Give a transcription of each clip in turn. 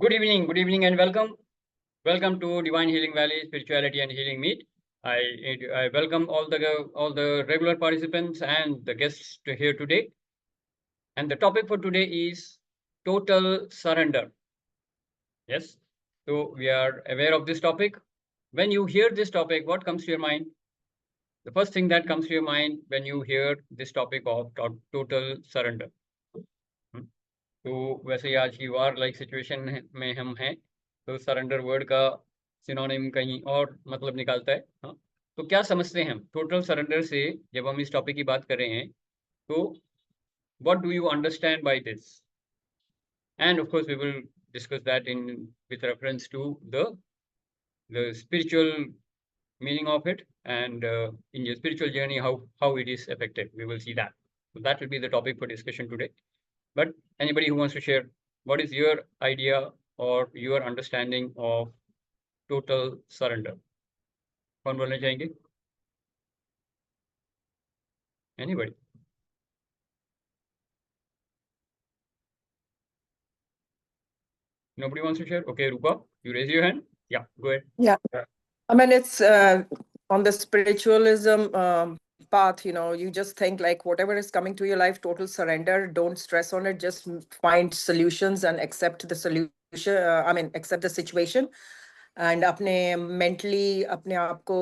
Good evening, and welcome to Divine Healing Valley Spirituality and Healing Meet. I welcome all the regular participants and the guests to here today. And the topic for today is total surrender. Yes, so we are aware of this topic. When you hear this topic, what comes to your mind? The first thing that comes to your mind when you hear this topic of total surrender. तो वैसे ही आज की वार like situation में हम हैं, तो surrender word का synonym कहीं और मतलब निकालता है। हाँ, तो क्या समझते हैं हम टोटल सरेंडर से? जब हम इस टॉपिक की बात कर रहे हैं, तो what do you understand by this? And of course we will discuss that in with reference to the spiritual meaning of it, and in your spiritual journey, how it is affected. We will see that. So that will be the topic for discussion today. But anybody who wants to share, what is your idea or your understanding of total surrender? कौन बोलना चाहेंगे? Anybody? Nobody wants to share? Okay, Rupa, you raise your hand. Yeah, go ahead. Yeah. I mean, it's on the spiritualism path, you just think like whatever is coming to your life, total surrender, don't stress on it, just find solutions and accept the solution. Accept the situation. And अपने mentally अपने आप को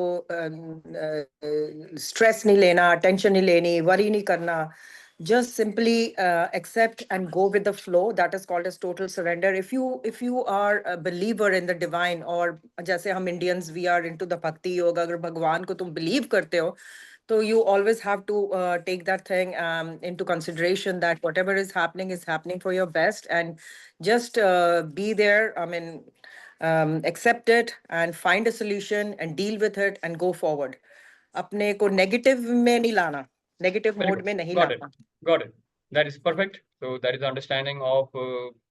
stress नहीं लेना, tension नहीं लेनी, worry नहीं करना. Just simply accept and go with the flow. That is called as total surrender. If you are a believer in the divine, or जैसे हम Indians, we are into the bhakti yoga, अगर भगवान को तुम believe करते हो, so you always have to take that thing into consideration, that whatever is happening for your best, and just be there. Accept it and find a solution and deal with it and go forward. अपने को negative में नहीं लाना, negative mode में नहीं लाना. Got it. That is perfect. So that is the understanding of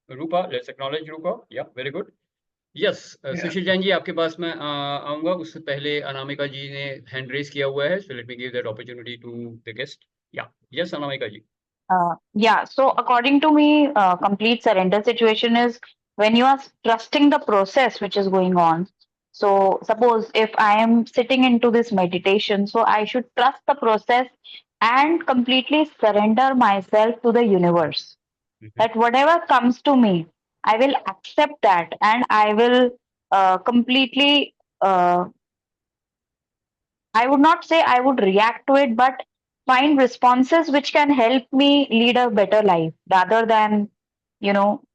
Rupa. Let's acknowledge Rupa. Yeah, very good. Yes, Sushil Jain ji, आपके पास मैं आऊंगा. उससे पहले अनामिका जी ने हैंड रेज किया हुआ है, so let me give that opportunity to the guest. Yeah, yes, Anamika ji. Yeah, so according to me, complete surrender situation is when you are trusting the process which is going on. So suppose if I am sitting into this meditation, so I should trust the process and completely surrender myself to the universe. That whatever comes to me, I will accept that, and I will completely, I would not say I would react to it, but find responses which can help me lead a better life rather than,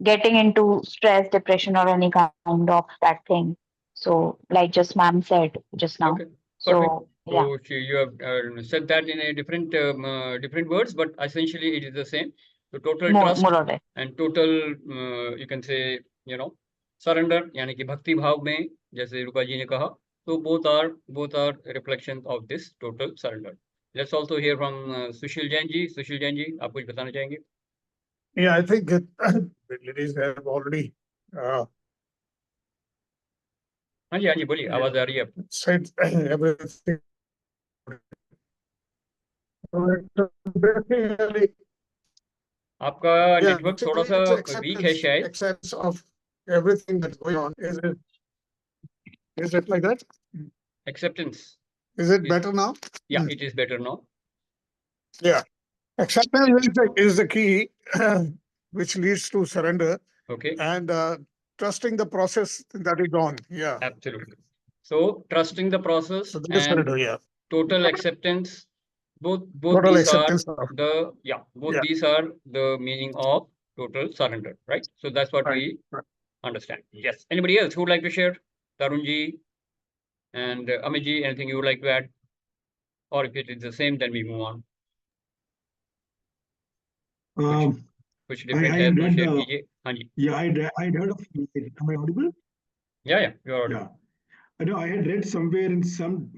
getting into stress, depression, or any kind of that thing. So, like just ma'am said just now. Okay, so, yeah. So you have said that in a different words, but essentially it is the same. So total trust More or less. and total, you can say, surrender, यानी कि भक्ति भाव में, जैसे रूपा जी ने कहा, तो both are reflections of this total surrender. Let's also hear from Sushil Jain ji. Sushil Jain ji, आप कुछ बताना चाहेंगे? Yeah, I think the ladies have already हाँ जी बोलिए, आवाज आ रही है. said everything. आपका नेटवर्क थोड़ा सा वीक है शायद. Acceptance of everything that's going on. Is it like that? Acceptance. Is it better now? Yeah, it is better now. Yeah. Acceptance is the key which leads to surrender. Okay. And trusting the process that is on. Yeah. Absolutely. So trusting the process, So that and is surrender, yeah. total acceptance. Both Total these acceptance are these are the meaning of total surrender, right? So that's what we understand. Yes. Anybody else who would like to share? Tarunji and Amiji, anything you would like to add? Or if it is the same, then we move on. Which different है तो share कीजिए. हाँ जी. Yeah, I heard of. Am I audible? Yeah, you are audible. Yeah. No, I had read somewhere in some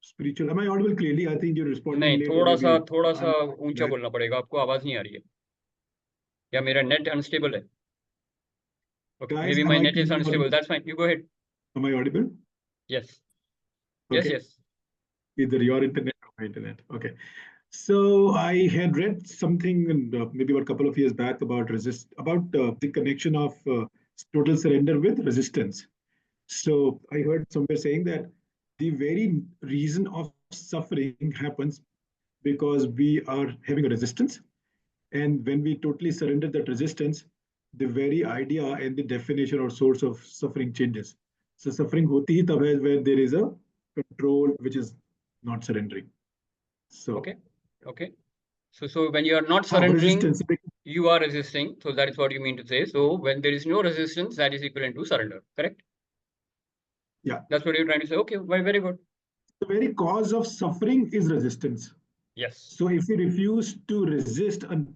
spiritual. Am I audible clearly? I think you're responding. नहीं, थोड़ा सा ऊंचा बोलना पड़ेगा आपको, आवाज नहीं आ रही है. या मेरा नेट अनस्टेबल है? Okay, Guys, maybe my net is unstable. That's fine. You go ahead. Am I audible? Yes. Okay. Yes. Either your internet or my internet. Okay. So I had read something, maybe about a couple of years back, about the connection of total surrender with resistance. So I heard somewhere saying that the very reason of suffering happens because we are having a resistance. And when we totally surrender that resistance, the very idea and the definition or source of suffering changes. So suffering hoti hi tab hai where there is a control which is not surrendering. So Okay. So when you are not हाँ, surrendering, resistance. you are resisting. So that is what you mean to say. So when there is no resistance, that is equivalent to surrender. Correct? Yeah. That's what you're trying to say. Okay, very good. The very cause of suffering is resistance. Yes. So if you refuse to resist an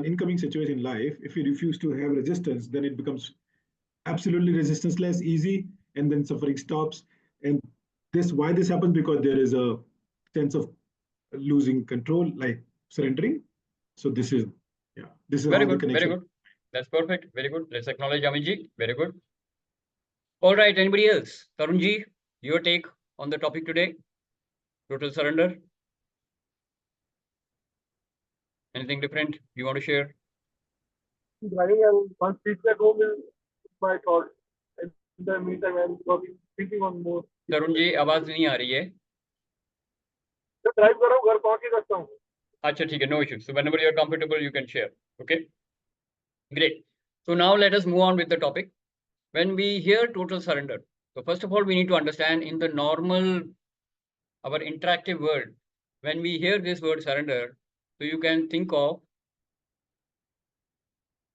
incoming situation in life, if you refuse to have resistance, then it becomes absolutely resistanceless, easy, and then suffering stops. And why this happens? Because there is a sense of losing control, like surrendering. So this is Very how the good. connection. Very good. That's perfect. Very good. Let's acknowledge Amiji. Very good. All right. Anybody else? Tarunji, your take on the topic today? Total surrender. Anything different you want to share? Driving and once reach back home is my thought. In the meantime, I'm working, thinking on more. तरुण आवाज नहीं आ रही है. तो drive कर रहा हूँ, घर पहुंच ही करता हूँ. अच्छा ठीक है, no issue. So whenever you're comfortable, you can share. Okay. Great. So now let us move on with the topic. When we hear total surrender, so first of all, we need to understand in the normal, our interactive world, when we hear this word surrender, so you can think of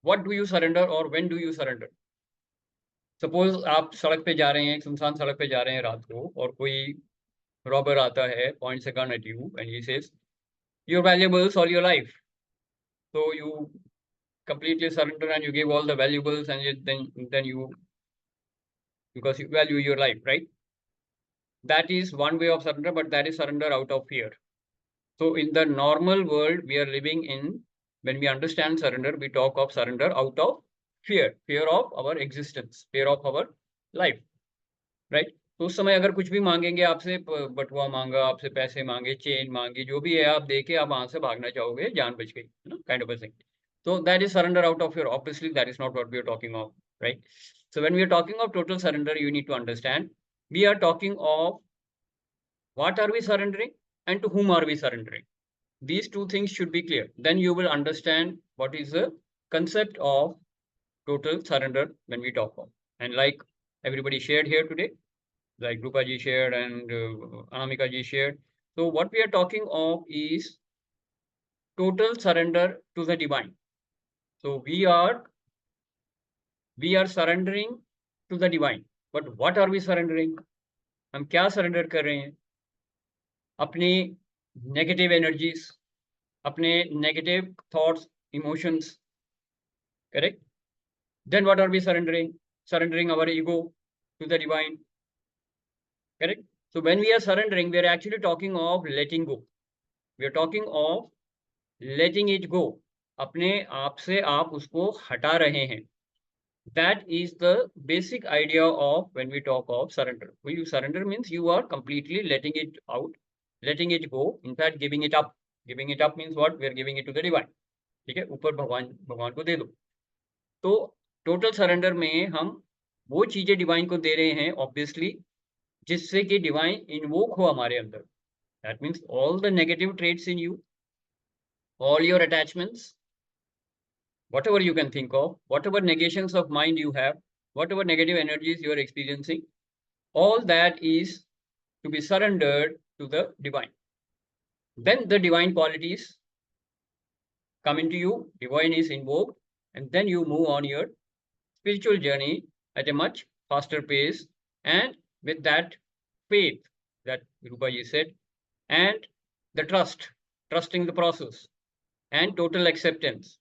what do you surrender or when do you surrender. Suppose आप सड़क पे जा रहे हैं, एक सुनसान सड़क पे जा रहे हैं रात को, और कोई रॉबर आता है, points a gun at you, and he says, "Your valuables all your life." So you completely surrender and you give all the valuables, and then you, because you value your life, right? That is one way of surrender, but that is surrender out of fear. So in the normal world we are living in, when we understand surrender, we talk of surrender out of fear of our existence, fear of our life, right? तो उस समय अगर कुछ भी मांगेंगे आपसे, बटुआ मांगा आपसे, पैसे मांगे, चेन मांगी, जो भी है आप देके आप वहां से भागना चाहोगे, जान बच गई, kind of a thing. So that is surrender out of fear. Obviously that is not what we are talking of, right? So when we are talking of total surrender, you need to understand we are talking of what are we surrendering and to whom are we surrendering. These two things should be clear. Then you will understand what is the concept of total surrender when we talk of. And like everybody shared here today, like Rupa ji shared and Anamika ji shared. So what we are talking of is total surrender to the divine. So we are surrendering to the divine. But what are we surrendering? हम क्या surrender कर रहे हैं? अपनी negative energies, अपने negative thoughts, emotions, correct? Then what are we surrendering? Surrendering our ego to the divine, correct? So when we are surrendering, we are actually talking of letting go. We are talking of letting it go. अपने आप से आप उसको हटा रहे हैं. That is the basic idea of when we talk of surrender. When you surrender means you are completely letting it out, letting it go. In fact, giving it up. Giving it up means what? We are giving it to the divine. ठीक है, ऊपर भगवान को दे दो. तो total surrender में हम वो चीजें डिवाइन को दे रहे हैं, ऑब्वियसली, जिससे कि डिवाइन इन्वोक हो हमारे अंदर. That means all the negative traits in you, all your attachments, whatever you can think of, whatever negations of mind you have, whatever negative energies you are experiencing, all that is to be surrendered to the divine. Then the divine qualities come into you, divine is invoked, and then you move on your spiritual journey at a much faster pace, and with that faith that Rupaji said, and the trusting the process, and total acceptance,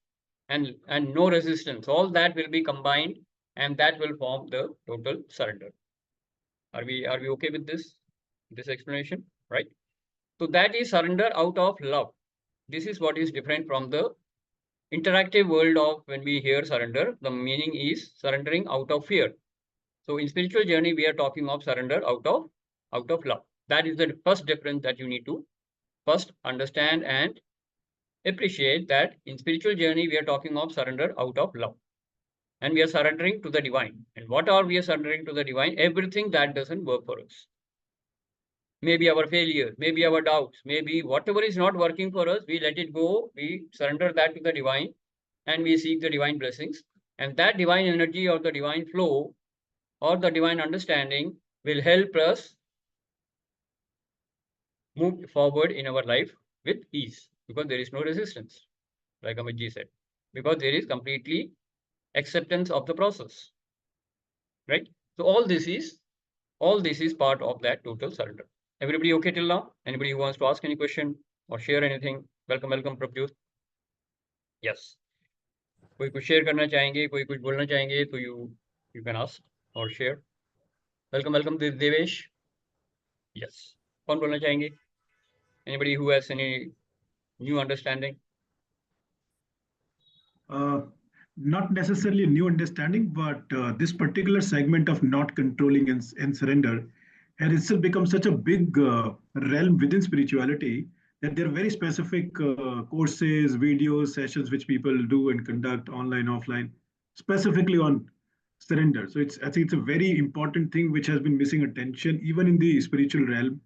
and no resistance, all that will be combined, and that will form the total surrender. Are we okay with this explanation, right? So that is surrender out of love. This is what is different from the interactive world of when we hear surrender. The meaning is surrendering out of fear. So in spiritual journey, we are talking of surrender out of love. That is the first difference that you need to first understand and appreciate, that in spiritual journey, we are talking of surrender out of love. and we are surrendering to the divine. And what are we surrendering to the divine? Everything that doesn't work for us. Maybe our failure, maybe our doubts, maybe whatever is not working for us, we let it go, we surrender that to the divine, and we seek the divine blessings. And that divine energy or the divine flow or the divine understanding will help us move forward in our life with ease, because there is no resistance, like Amitji said, because there is completely acceptance of the process, right? So all this is part of that total surrender. Everybody okay till now? Anybody who wants to ask any question or share anything? Welcome, Prabhjot. Yes. कोई कुछ share करना चाहेंगे, कोई कुछ बोलना चाहेंगे, तो you can ask or share. Welcome, Devesh. Yes. कौन बोलना चाहेंगे? Anybody who has any new understanding? Not necessarily a new understanding, but this particular segment of not controlling and surrender has itself become such a big realm within spirituality that there are very specific courses, videos, sessions which people do and conduct online, offline, specifically on surrender. So I think it's a very important thing which has been missing attention even in the spiritual realm.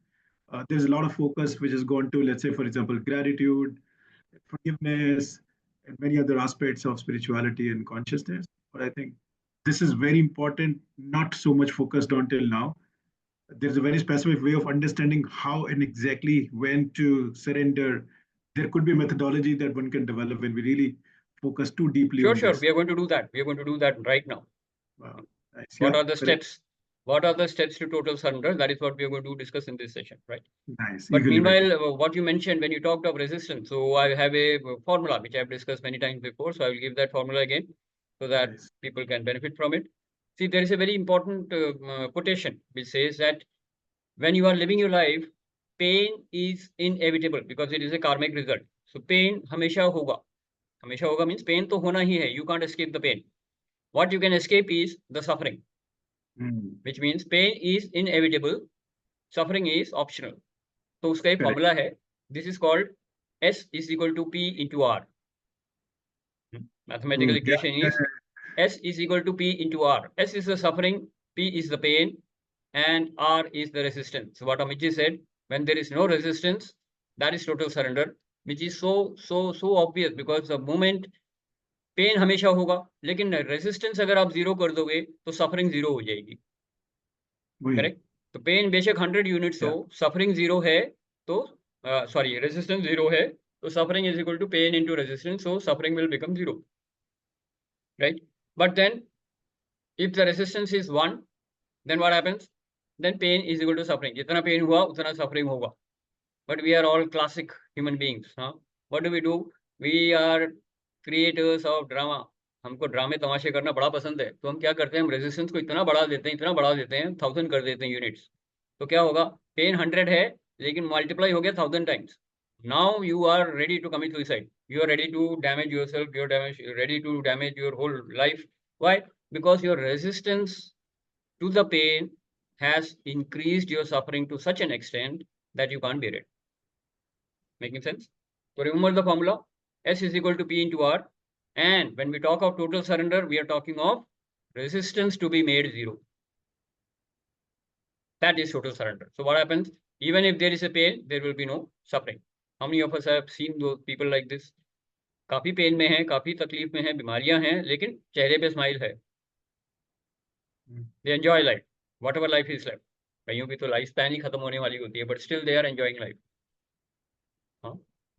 There's a lot of focus which has gone to, let's say, for example, gratitude, forgiveness, and many other aspects of spirituality and consciousness. But I think this is very important, not so much focused on till now. There's a very specific way of understanding how and exactly when to surrender. There could be a methodology that one can develop when we really focus too deeply on Sure. this. We are going to do that. We are going to do that right now. Wow. Nice. What Yeah, are the steps? What are the steps to total surrender? That is what we are going to discuss in this session, right? Nice. But Eagerly waiting. meanwhile, what you mentioned when you talked of resistance, so I have a formula which I've discussed many times before. So I will give that formula again so that Nice. people can benefit from it. See, there is a very important quotation which says that when you are living your life, pain is inevitable because it is a karmic result. So pain हमेशा होगा. हमेशा होगा means pain तो होना ही है. You can't escape the pain. What you can escape is the suffering, which means pain is inevitable, suffering is optional. तो उसका एक formula है. This is called S is equal to P into R. Mathematical equation is S is equal to P into R. S is the suffering, P is the pain, and R is the resistance. So what Amitji said, when there is no resistance, that is total surrender, which is so obvious because the moment pain हमेशा होगा, लेकिन resistance अगर आप zero कर दोगे तो suffering zero हो जाएगी, करेक्ट? तो पेन बेशक 100 यूनिट्स हो, सफरिंग जीरो है तो सॉरी रेजिस्टेंस जीरो है तो suffering is equal to pain into resistance, so suffering will become zero, right? But then if the resistance is 1, then what happens? Then pain is equal to suffering. जितना pen हुआ उतना suffering होगा. But we are all classic human beings. What do? We are creators of drama. हमको ड्रामे तमाशे करना बड़ा पसंद है, तो हम क्या करते हैं, हम रेजिस्टेंस को इतना बढ़ा देते हैं 1000 कर देते हैं यूनिट्स. तो क्या होगा? पेन 100 है लेकिन मल्टीप्लाई हो गया 1000 times. Now you are ready to commit suicide, you are ready to damage yourself, you are ready to damage your whole life. Why? Because your resistance to the pain has increased your suffering to such an extent that you can't bear it. Making sense? So remember the formula, S is equal to P into R, and when we talk of total surrender, we are talking of resistance to be made zero. That is total surrender. So what happens? Even if there is a pain, there will be no suffering. How many of us have seen those people like this? काफी pen में है, काफी तकलीफ में है, बीमारियां हैं, लेकिन चेहरे पे स्माइल है. They enjoy life, whatever life is left. कईयों की तो लाइफ स्पैन ही खत्म होने वाली होती है, but still they are enjoying life.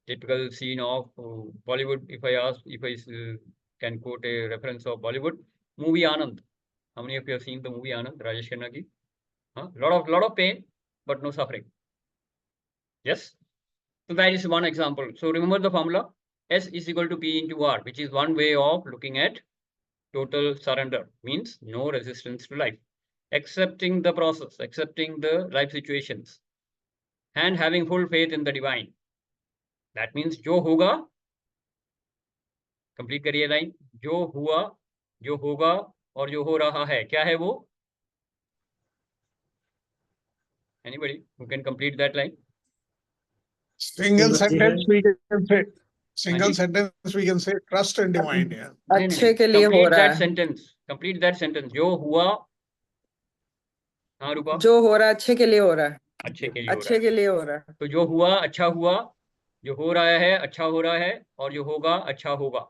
Typical scene of Bollywood. If I can quote a reference of Bollywood movie Anand. How many of you have seen the movie Anand? Rajesh Khanna ki. Lot of pain, but no suffering. Yes. So that is one example. So remember the formula, S is equal to P into R, which is one way of looking at total surrender. Means no resistance to life, accepting the process, accepting the life situations, and having full faith in the divine. That means जो होगा, complete करिए line, जो हुआ, जो होगा और जो हो रहा है, क्या है वो? Anybody who can complete that line? Single sentence we can say. Single sentence we can say trust in divine. Yeah. अच्छे के लिए हो रहा है, कंप्लीट दैट सेंटेंस। जो हुआ, हाँ रूपा, जो हो रहा है अच्छे के लिए हो रहा है, अच्छे के लिए हो रहा अच्छे है। के लिए हो रहा है। तो जो हुआ अच्छा हुआ, जो हो रहा है अच्छा हो रहा है, और जो होगा अच्छा होगा।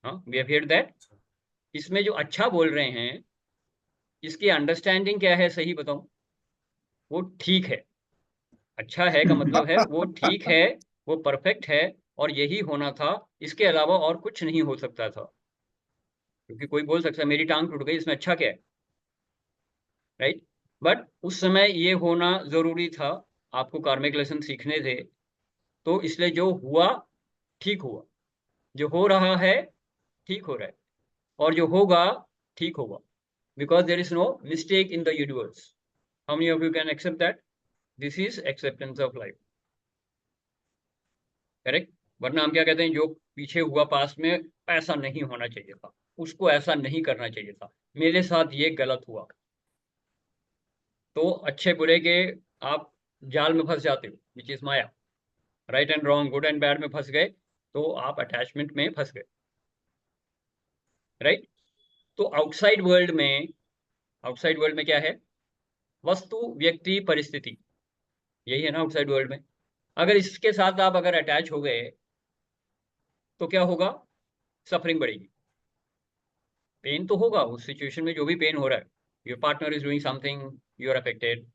हाँ, वी हैव हियर्ड दैट। इसमें जो अच्छा बोल रहे हैं, इसकी अंडरस्टैंडिंग क्या है, सही बताऊं? वो ठीक है। अच्छा है का मतलब है वो ठीक है, वो परफेक्ट है, और यही होना था, इसके अलावा और कुछ नहीं हो सकता था। क्योंकि कोई बोल सकता है मेरी टांग टूट गई, इसमें अच्छा क्या है, राइट? बट उस समय ये होना जरूरी था, आपको कार्मिक लेसन सीखने थे। तो इसलिए जो हुआ ठीक हुआ, जो हो रहा है ठीक हो रहा है, और जो होगा ठीक होगा, because there is no mistake in the universe. How many of you can accept that? This is acceptance of life. Correct? वरना हम क्या कहते हैं, जो पीछे हुआ पास्ट में, ऐसा नहीं होना चाहिए था, उसको ऐसा नहीं करना चाहिए था, मेरे साथ ये गलत हुआ। तो अच्छे बुरे के आप जाल में फंस जाते हो, which is Maya. Right and wrong, good and bad में फंस गए, तो आप अटैचमेंट में फंस गए, राइट? तो आउटसाइड वर्ल्ड में क्या है? वस्तु, व्यक्ति, परिस्थिति, यही है ना आउटसाइड वर्ल्ड में। अगर इसके साथ आप अगर अटैच हो गए तो क्या होगा? सफरिंग बढ़ेगी, पेन तो होगा उस सिचुएशन में, जो भी पेन हो रहा है। Your partner is doing something, you are affected.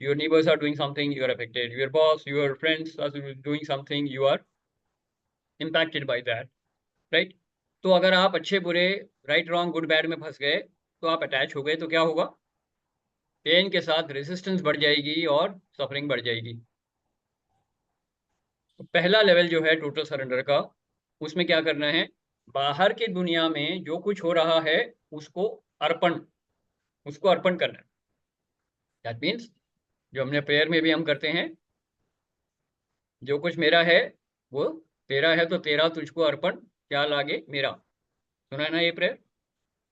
Your neighbours are doing something, you are affected. Your boss, your friends are doing something, you are impacted by that, right? तो अगर आप अच्छे बुरे, राइट रॉन्ग गुड बैड में फंस गए, तो आप अटैच हो गए, तो क्या होगा? पेन के साथ रेजिस्टेंस बढ़ जाएगी और सफरिंग बढ़ जाएगी। तो पहला लेवल जो है टोटल सरेंडर का, उसमें क्या करना है? बाहर की दुनिया में जो कुछ हो रहा है उसको अर्पण करना है। दैट मीन्स, जो हमने प्रेयर में भी हम करते हैं, जो कुछ मेरा है वो तेरा है, तो तेरा तुझको अर्पण, क्या लागे मेरा। सुना है ना ये प्रेयर?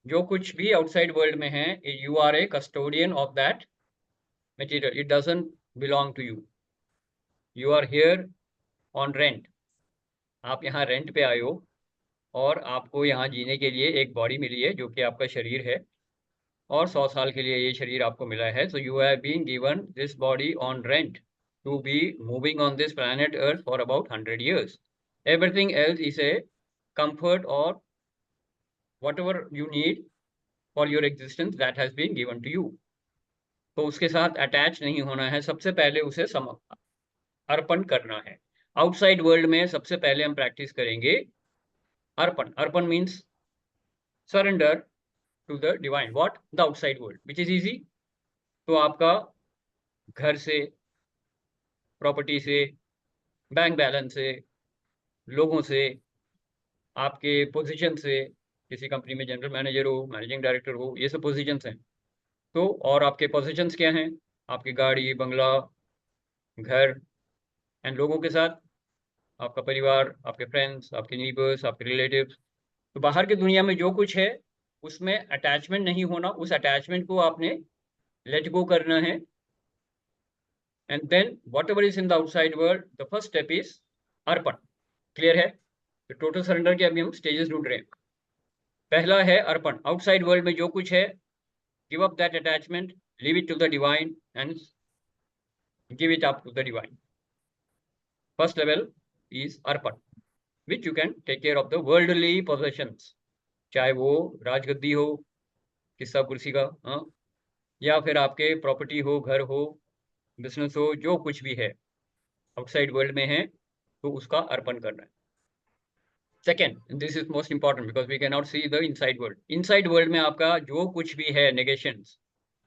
जो कुछ भी आउटसाइड वर्ल्ड में है, you are a custodian of that material, it doesn't belong to you. You are here on rent, आप यहाँ रेंट पे आए हो, और आपको यहाँ जीने के लिए एक बॉडी मिली है जो कि आपका शरीर है, और 100 साल के लिए ये शरीर आपको मिला है। So you have been given this body on rent to be moving on this planet earth for about 100 years. Everything else is a comfort, or whatever you need for your existence, that has been given to you. तो उसके साथ attach नहीं होना है, सबसे पहले उसे अर्पण करना है। आउटसाइड वर्ल्ड में सबसे पहले हम प्रैक्टिस करेंगे अर्पण। अर्पण means surrender to the divine. What? The outside world, which is easy. तो आपका घर से, प्रॉपर्टी से, बैंक बैलेंस से, लोगों से, आपके पोजीशन से, किसी कंपनी में जनरल मैनेजर हो, मैनेजिंग डायरेक्टर हो, ये सब पोजीशंस हैं। तो और आपके पोजीशंस क्या हैं? आपकी गाड़ी, बंगला, घर, एंड लोगों के साथ आपका परिवार, आपके फ्रेंड्स, आपके नीबर्स, आपके रिलेटिव्स। तो बाहर की दुनिया में जो कुछ है उसमें अटैचमेंट नहीं होना, उस अटैचमेंट को आपने लेट गो करना है। And then whatever is in the outside world, the first step is arpan. Clear है? तो टोटल सरेंडर के अभी हम स्टेजेस ढूंढ रहे हैं। पहला है अर्पण। आउटसाइड वर्ल्ड में जो कुछ है, give up that attachment, leave it to the divine and give it up to the divine. First level is arpan, which you can take care of the worldly possessions, चाहे वो राजगद्दी हो, किस्सा कुर्सी का, हाँ, या फिर आपके प्रॉपर्टी हो, घर हो, बिजनेस हो, जो कुछ भी है आउटसाइड वर्ल्ड में है, तो उसका अर्पण करना है। Second, this is most important because we can not see the inside world. Inside world में आपका जो कुछ भी है, नेगेशंस,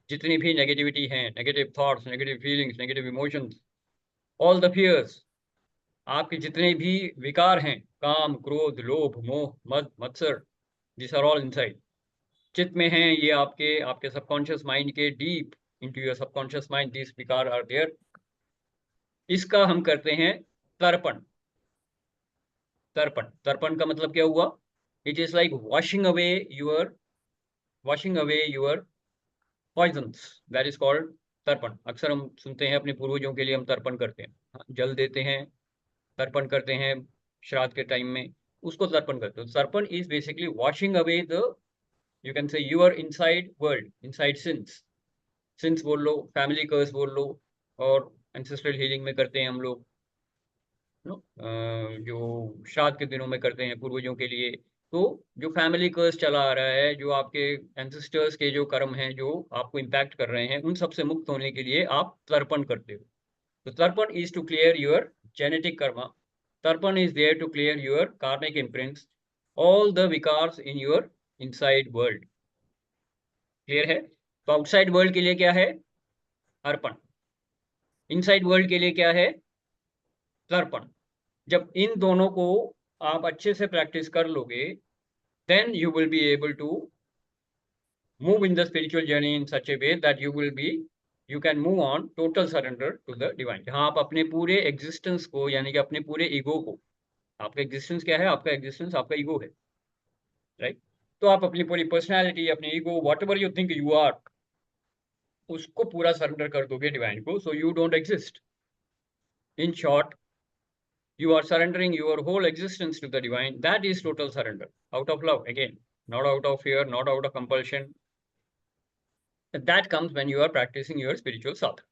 जितनी भी नेगेटिविटी है, negative thoughts, negative feelings, negative emotions, all the fears, आपके जितने भी विकार हैं, काम, क्रोध, लोभ, मोह, मद, मत्सर, दिस आर ऑल इनसाइड। चित्त में हैं, ये आपके सबकॉन्शियस माइंड के deep into your subconscious mind, this विकार आर देयर। इसका हम करते हैं तर्पण। तर्पण का मतलब क्या हुआ? It is like washing away your poisons, that is called tarpan. अक्सर हम सुनते हैं अपने पूर्वजों के लिए हम तर्पण करते हैं, जल देते हैं, तर्पण करते हैं, श्राद्ध के टाइम में, उसको तर्पण करते हो। Tarpan is basically washing away the, you can say, your inside world, inside sins बोल लो, फैमिली कर्स बोल लो, और एंसेस्ट्रल हीलिंग में करते हैं हम लोग, जो श्राद्ध के दिनों में करते हैं पूर्वजों के लिए। तो जो फैमिली कर्स चला आ रहा है, जो आपके एंसेस्टर्स के जो कर्म हैं जो आपको इम्पैक्ट कर रहे हैं, उन सबसे मुक्त होने के लिए आप तर्पण करते हो। तो तर्पण is to clear your genetic कर्मा, तर्पण is there to clear your karmic imprints, all the विकार्स in your inside world. Clear है? तो आउटसाइड वर्ल्ड के लिए क्या है? अर्पण। इनसाइड वर्ल्ड के लिए क्या है? तर्पण। जब इन दोनों को आप अच्छे से प्रैक्टिस कर लोगे, then you will be able to move in the spiritual journey in such a way that you can move on total surrender to the divine। जहाँ आप अपने पूरे एग्जिस्टेंस को, यानी कि अपने पूरे ईगो को, आपका एग्जिस्टेंस क्या है? आपका एग्जिस्टेंस आपका ईगो है, राइट? तो आप अपनी पूरी पर्सनैलिटी, अपनी ego, whatever you think you are, उसको पूरा सरेंडर कर दोगे डिवाइन को, so you don't exist. In short, you are surrendering your whole existence to the divine. That is total surrender, out of love, again, not out of fear, not out of compulsion. That comes when you are practicing your spiritual sadhana,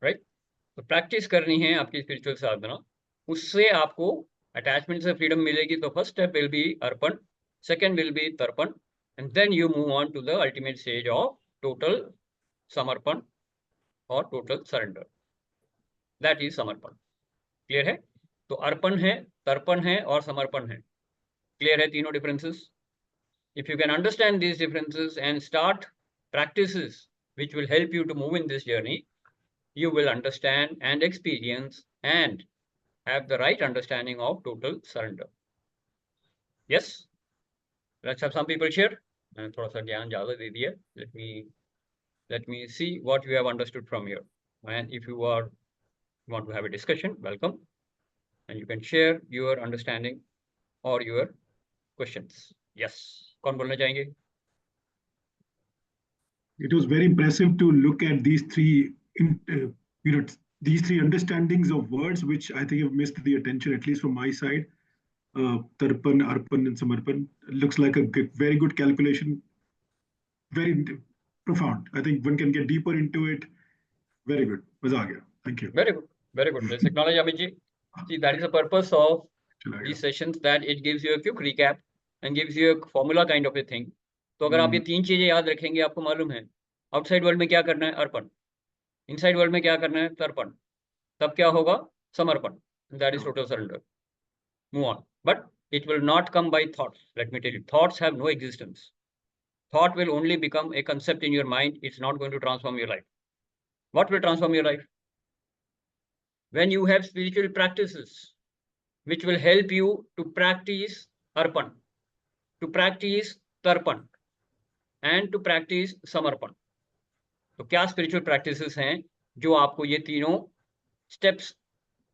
right? तो practice करनी है आपकी spiritual साधना, उससे आपको attachment से freedom मिलेगी। तो first step will be अर्पण, सेकेंड विल बी तर्पण, and then you move on to the ultimate stage of total समर्पण और टोटल सरेंडर। दैट इज समर्पण। क्लियर है? तो अर्पण है, तर्पण है और समर्पण है। क्लियर है तीनों differences? If you can understand these differences and start practices which will help you to move in this journey, you will understand and experience and have the right understanding of total surrender. Yes? Let's have some people share. मैंने थोड़ा सा ज्ञान ज़्यादा दे दिया। Let me see what you have understood from here. And if you want to have a discussion, welcome. And you can share your understanding or your questions. Yes. कौन बोलना चाहेंगे? It was very impressive to look at these these three understandings of words, which I think have missed the attention, at least from my side. Tarpan, Arpan, and Samarpan looks like a very good calculation, very profound. I think one can get deeper into it. Very good. Maza aa gaya. Thank you. Very good. Very good. Let's acknowledge Abhijit. See, that is the purpose of these sessions, that it gives you a quick recap and gives you a formula kind of a thing. तो अगर आप ये तीन चीजें याद रखेंगे, आपको मालूम है आउटसाइड वर्ल्ड में क्या करना है, अर्पण, इनसाइड वर्ल्ड में क्या करना है, तर्पण, तब क्या होगा, समर्पण। That is total surrender. Move on. But it will not come by thoughts. Let me tell you, thoughts have no existence. Thought will only become a concept in your mind. It's not going to transform your life. What will transform your life? When you have spiritual practices which will help you to practice arpan, to practice tarpan, and to practice samarpan. तो क्या spiritual practices हैं जो आपको ये तीनों steps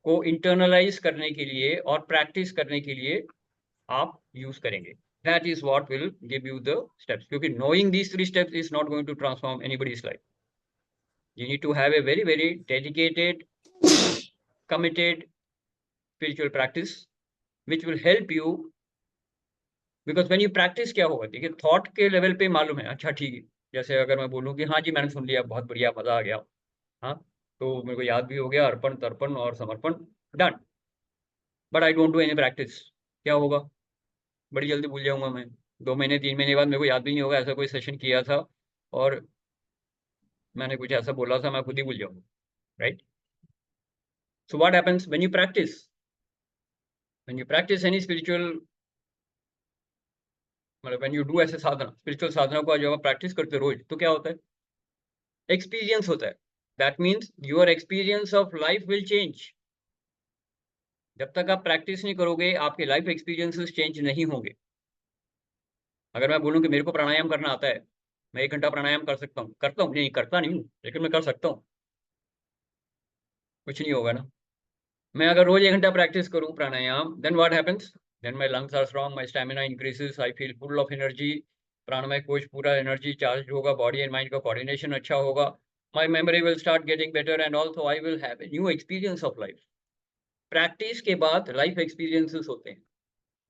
को internalize करने के लिए और practice करने के लिए आप use करेंगे? That is what will give you the steps. क्योंकि knowing these three steps is not going to transform anybody's life. You need to have a very, very dedicated, committed spiritual practice which will help you, because when you practice क्या होगा, देखिए thought के level पे मालूम है, अच्छा ठीक है, जैसे अगर मैं बोलूँ कि हाँ जी मैंने सुन लिया, बहुत बढ़िया, मजा आ गया, हाँ तो मेरे को याद भी हो गया, अर्पण, तर्पण और समर्पण, done. But I don't do any practice, क्या होगा, बड़ी जल्दी भूल जाऊंगा मैं, 2 महीने 3 महीने बाद मेरे को याद भी नहीं होगा ऐसा कोई सेशन किया था और मैंने कुछ ऐसा बोला था, मैं खुद ही भूल जाऊंगा, right? So what happens when you practice? When you practice any spiritual, मतलब व्हेन यू डू ऐसे साधना, स्पिरिचुअल साधना को जब आप प्रैक्टिस करते हो रोज, तो क्या होता है, एक्सपीरियंस होता है। That means your experience of life will change. जब तक आप प्रैक्टिस नहीं करोगे, आपके लाइफ एक्सपीरियंसेस चेंज नहीं होंगे। अगर मैं बोलूं कि मेरे को प्राणायाम करना आता है, मैं 1 घंटा प्राणायाम कर सकता हूँ, नहीं करता नहीं हूँ, लेकिन मैं कर सकता हूँ, कुछ नहीं होगा ना। मैं अगर रोज 1 घंटा प्रैक्टिस करूँ प्राणायाम, then what happens, then my lungs are strong, my stamina increases, I feel full of energy, प्राणमय कोश पूरा एनर्जी चार्ज होगा, बॉडी एंड माइंड का कोऑर्डिनेशन अच्छा होगा, my memory will start getting better, and also I will have a new experience of life. Practice के बाद life experiences होते हैं,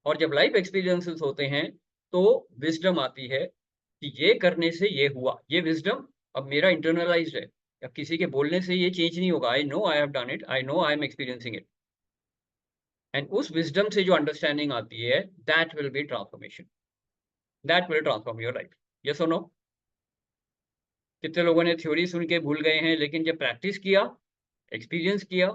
और जब लाइफ एक्सपीरियंसेस होते हैं तो विजडम आती है कि ये करने से ये हुआ। ये विजडम अब मेरा इंटरनलाइज्ड है, अब किसी के बोलने से ये चेंज नहीं होगा। I know I have done it, I know I am experiencing it, and उस विजडम से जो अंडरस्टैंडिंग आती है, that will be transformation, that will transform your life. Yes और नो? कितने लोगों ने थ्योरी सुन के भूल गए हैं, लेकिन जब प्रैक्टिस किया, एक्सपीरियंस किया,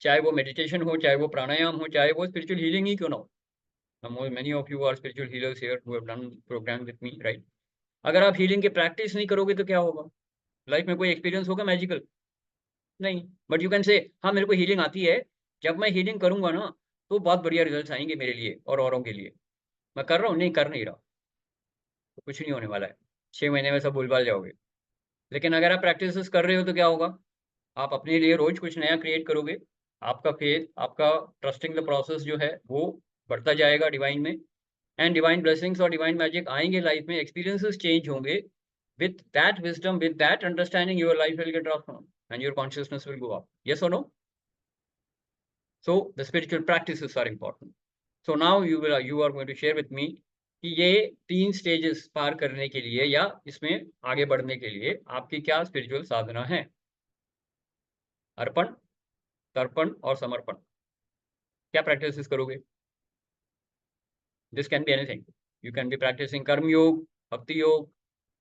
चाहे वो मेडिटेशन हो, चाहे वो प्राणायाम हो, चाहे वो स्पिरिचुअल हीलिंग ही क्यों ना हो। Many of you are spiritual healers here who have done program with me, right? अगर आप हीलिंग की प्रैक्टिस नहीं करोगे तो क्या होगा? लाइफ में कोई एक्सपीरियंस होगा मैजिकल? नहीं। बट यू कैन से, हाँ मेरे को हीलिंग आती है, जब मैं हीलिंग करूंगा ना तो बहुत बढ़िया रिजल्ट्स आएंगे मेरे लिए और औरों के लिए। मैं कर रहा हूँ? नहीं, कर नहीं रहा, तो कुछ नहीं होने वाला है। 6 महीने में सब भूल-भाल जाओगे। लेकिन अगर आप प्रैक्टिस कर रहे हो तो क्या होगा? आप अपने लिए रोज कुछ नया क्रिएट करोगे, आपका फेथ, आपका ट्रस्टिंग द प्रोसेस जो है वो बढ़ता जाएगा डिवाइन में, एंड डिवाइन ब्लेसिंग्स और डिवाइन मैजिक आएंगे लाइफ में, एक्सपीरियंसेस चेंज होंगे। With that wisdom, with that understanding, your life will get transformed and your consciousness will go up. Yes और no? So the spiritual practices are important. So now you are going to share with me कि ये 3 stages पार करने के लिए या इसमें आगे बढ़ने के लिए आपकी क्या स्पिरिचुअल साधना है। अर्पण, तर्पण और समर्पण। क्या प्रैक्टिस करोगे? This can be anything. You can be practicing karma yoga, भक्ति योग,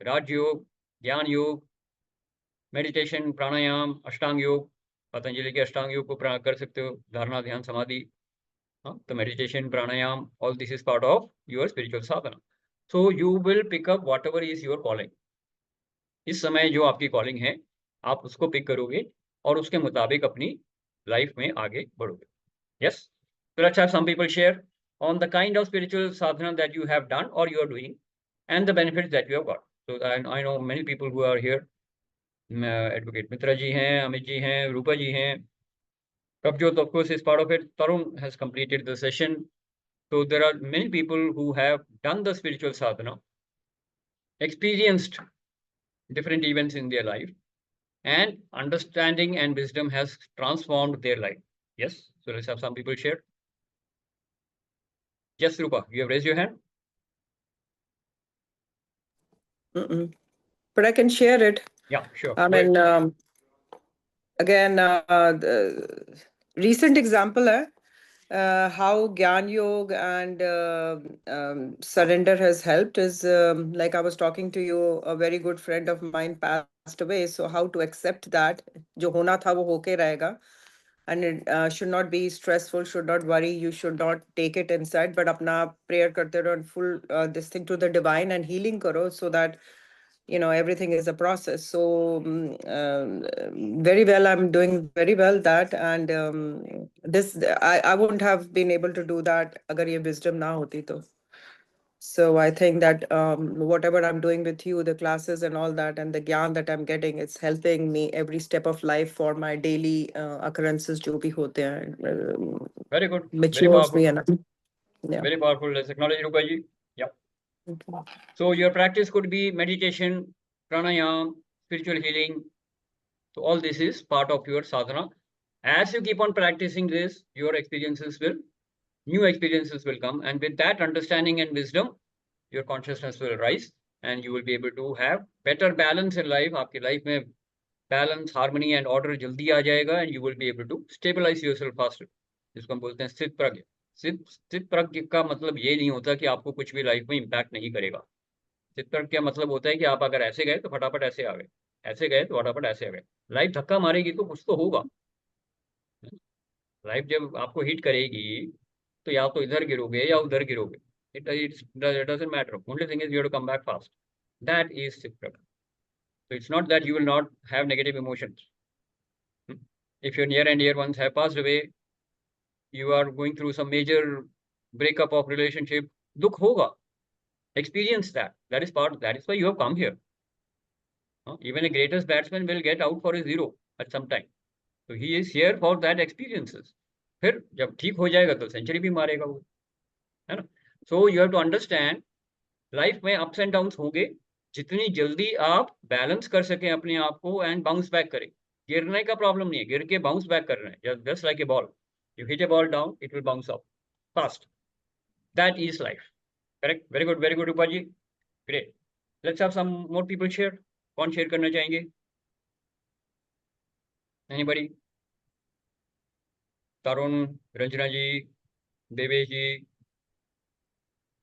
राज योग, ज्ञान योग, मेडिटेशन, प्राणायाम, अष्टांग योग। पतंजलि के अष्टांग योग को कर सकते हो, धारणा, ध्यान, समाधि। हाँ, तो meditation, pranayama, all this is part of your spiritual sadhana. So you will pick up whatever is your calling. इस समय जो आपकी कॉलिंग है, आप उसको पिक करोगे और उसके मुताबिक अपनी लाइफ में आगे बढ़ोगे। Yes. So let's have some people share on the kind of spiritual sadhana that you have done or you are doing and the benefits that you have got. So I know many people who are here. Advocate Mitra ji hain, Amit ji hain, Rupa ji hain. Prabjot of course is part of it. Tarun has completed the session. So there are many people who have done the spiritual sadhana, experienced different events in their life, and understanding and wisdom has transformed their life. Yes. So let's have some people share. Yes, Rupa, you have raised your hand. But I can share it. Yeah, sure. I mean, again, the recent example hai, how Gyan Yoga and surrender has helped is like I was talking to you, a very good friend of mine passed away. So how to accept that, jo hona tha wo hoke rahega. And it should not be stressful, should not worry, you should not take it inside, but apna prayer karte raho and full this thing to the divine and healing karo, so that everything is a process. So very well, I'm doing very well that, and this I wouldn't have been able to do that agar ye wisdom na hoti to. So I think that whatever I'm doing with you, the classes and all that, and the gyan that I'm getting, it's helping me every step of life for my daily occurrences jo bhi hote hain. Very good. Very powerful. Yeah. Very powerful. Let's acknowledge Rupa ji. Yeah. So your practice could be meditation, pranayam, spiritual healing. So all this is part of your sadhana. As you keep on practicing this, your new experiences will come, and with that understanding and wisdom, your consciousness will rise, and you will be able to have better balance in life. आपकी life में balance, harmony and order जल्दी आ जाएगा, and you will be able to stabilize yourself faster. जिसको हम बोलते हैं स्थित प्रज्ञ। स्थित प्रज्ञ का मतलब ये नहीं होता कि आपको कुछ भी लाइफ में इम्पैक्ट नहीं करेगा। स्थित प्रज्ञ का मतलब होता है कि आप अगर ऐसे गए तो फटाफट ऐसे आ गए, ऐसे गए तो फटाफट ऐसे आ गए। लाइफ धक्का मारेगी तो कुछ तो होगा। लाइफ जब आपको हिट करेगी तो या तो इधर गिरोगे या उधर गिरोगे। It doesn't matter. Only thing is you have to come back fast. That is Sthit Prajna. So it's not that you will not have negative emotions. If your near and dear ones have passed away, you are going through some major breakup of relationship, dukh hoga. Experience that. That is why you have come here. Even a greatest batsman will get out for a 0 at some time. So he is here for that experiences. फिर जब ठीक हो जाएगा तो century भी मारेगा वो, है ना। So you have to understand, life में अप्स एंड डाउन्स होंगे। जितनी जल्दी आप बैलेंस कर सकें अपने आप को एंड बाउंस बैक करें, गिरने का प्रॉब्लम नहीं है, गिर के बाउंस बैक कर रहे हैं, just like a ball. You hit a ball down, it will bounce up fast. That is life. Correct? Very good, Rupaji. Great. Let's have some more people share. कौन share करना चाहेंगे? Anybody? Tarun, Ranjana ji, Devesh ji.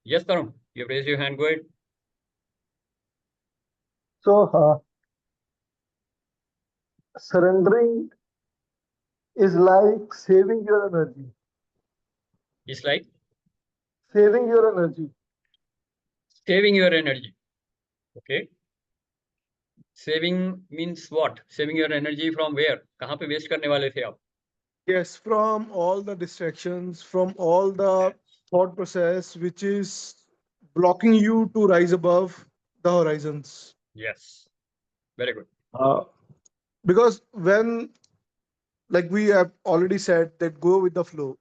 Yes, Tarun, you raised your hand. Go ahead. So, surrendering is like saving your energy. It's like Saving your energy. saving your energy. Okay. Saving means what? Saving your energy from where? कहाँ पे waste करने वाले थे आप? Yes, from all the distractions, from all the thought process which is blocking you to rise above the horizons. Yes. Very good. Because when, like we have already said, that go with the flow.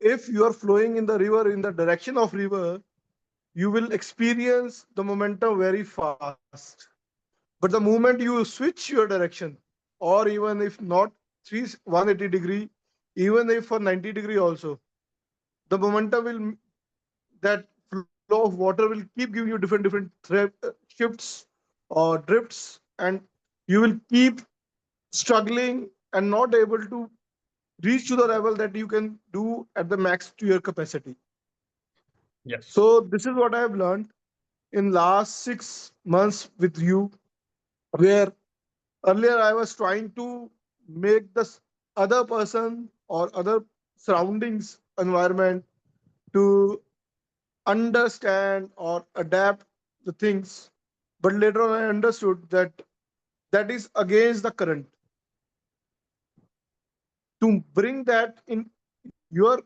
If you are flowing in the river, in the direction of river, you will experience the momentum very fast. But the moment you switch your direction, or even if not 180 degree, even if for 90 degree also, the momentum will, that flow of water will keep giving you different shifts or drifts, and you will keep struggling and not able to reach to the level that you can do at the max to your capacity. Yes. So this is what I have learned in last 6 months with you, where earlier I was trying to make the other person or other surroundings environment to understand or adapt the things, but later on I understood that that is against the current. To bring that in your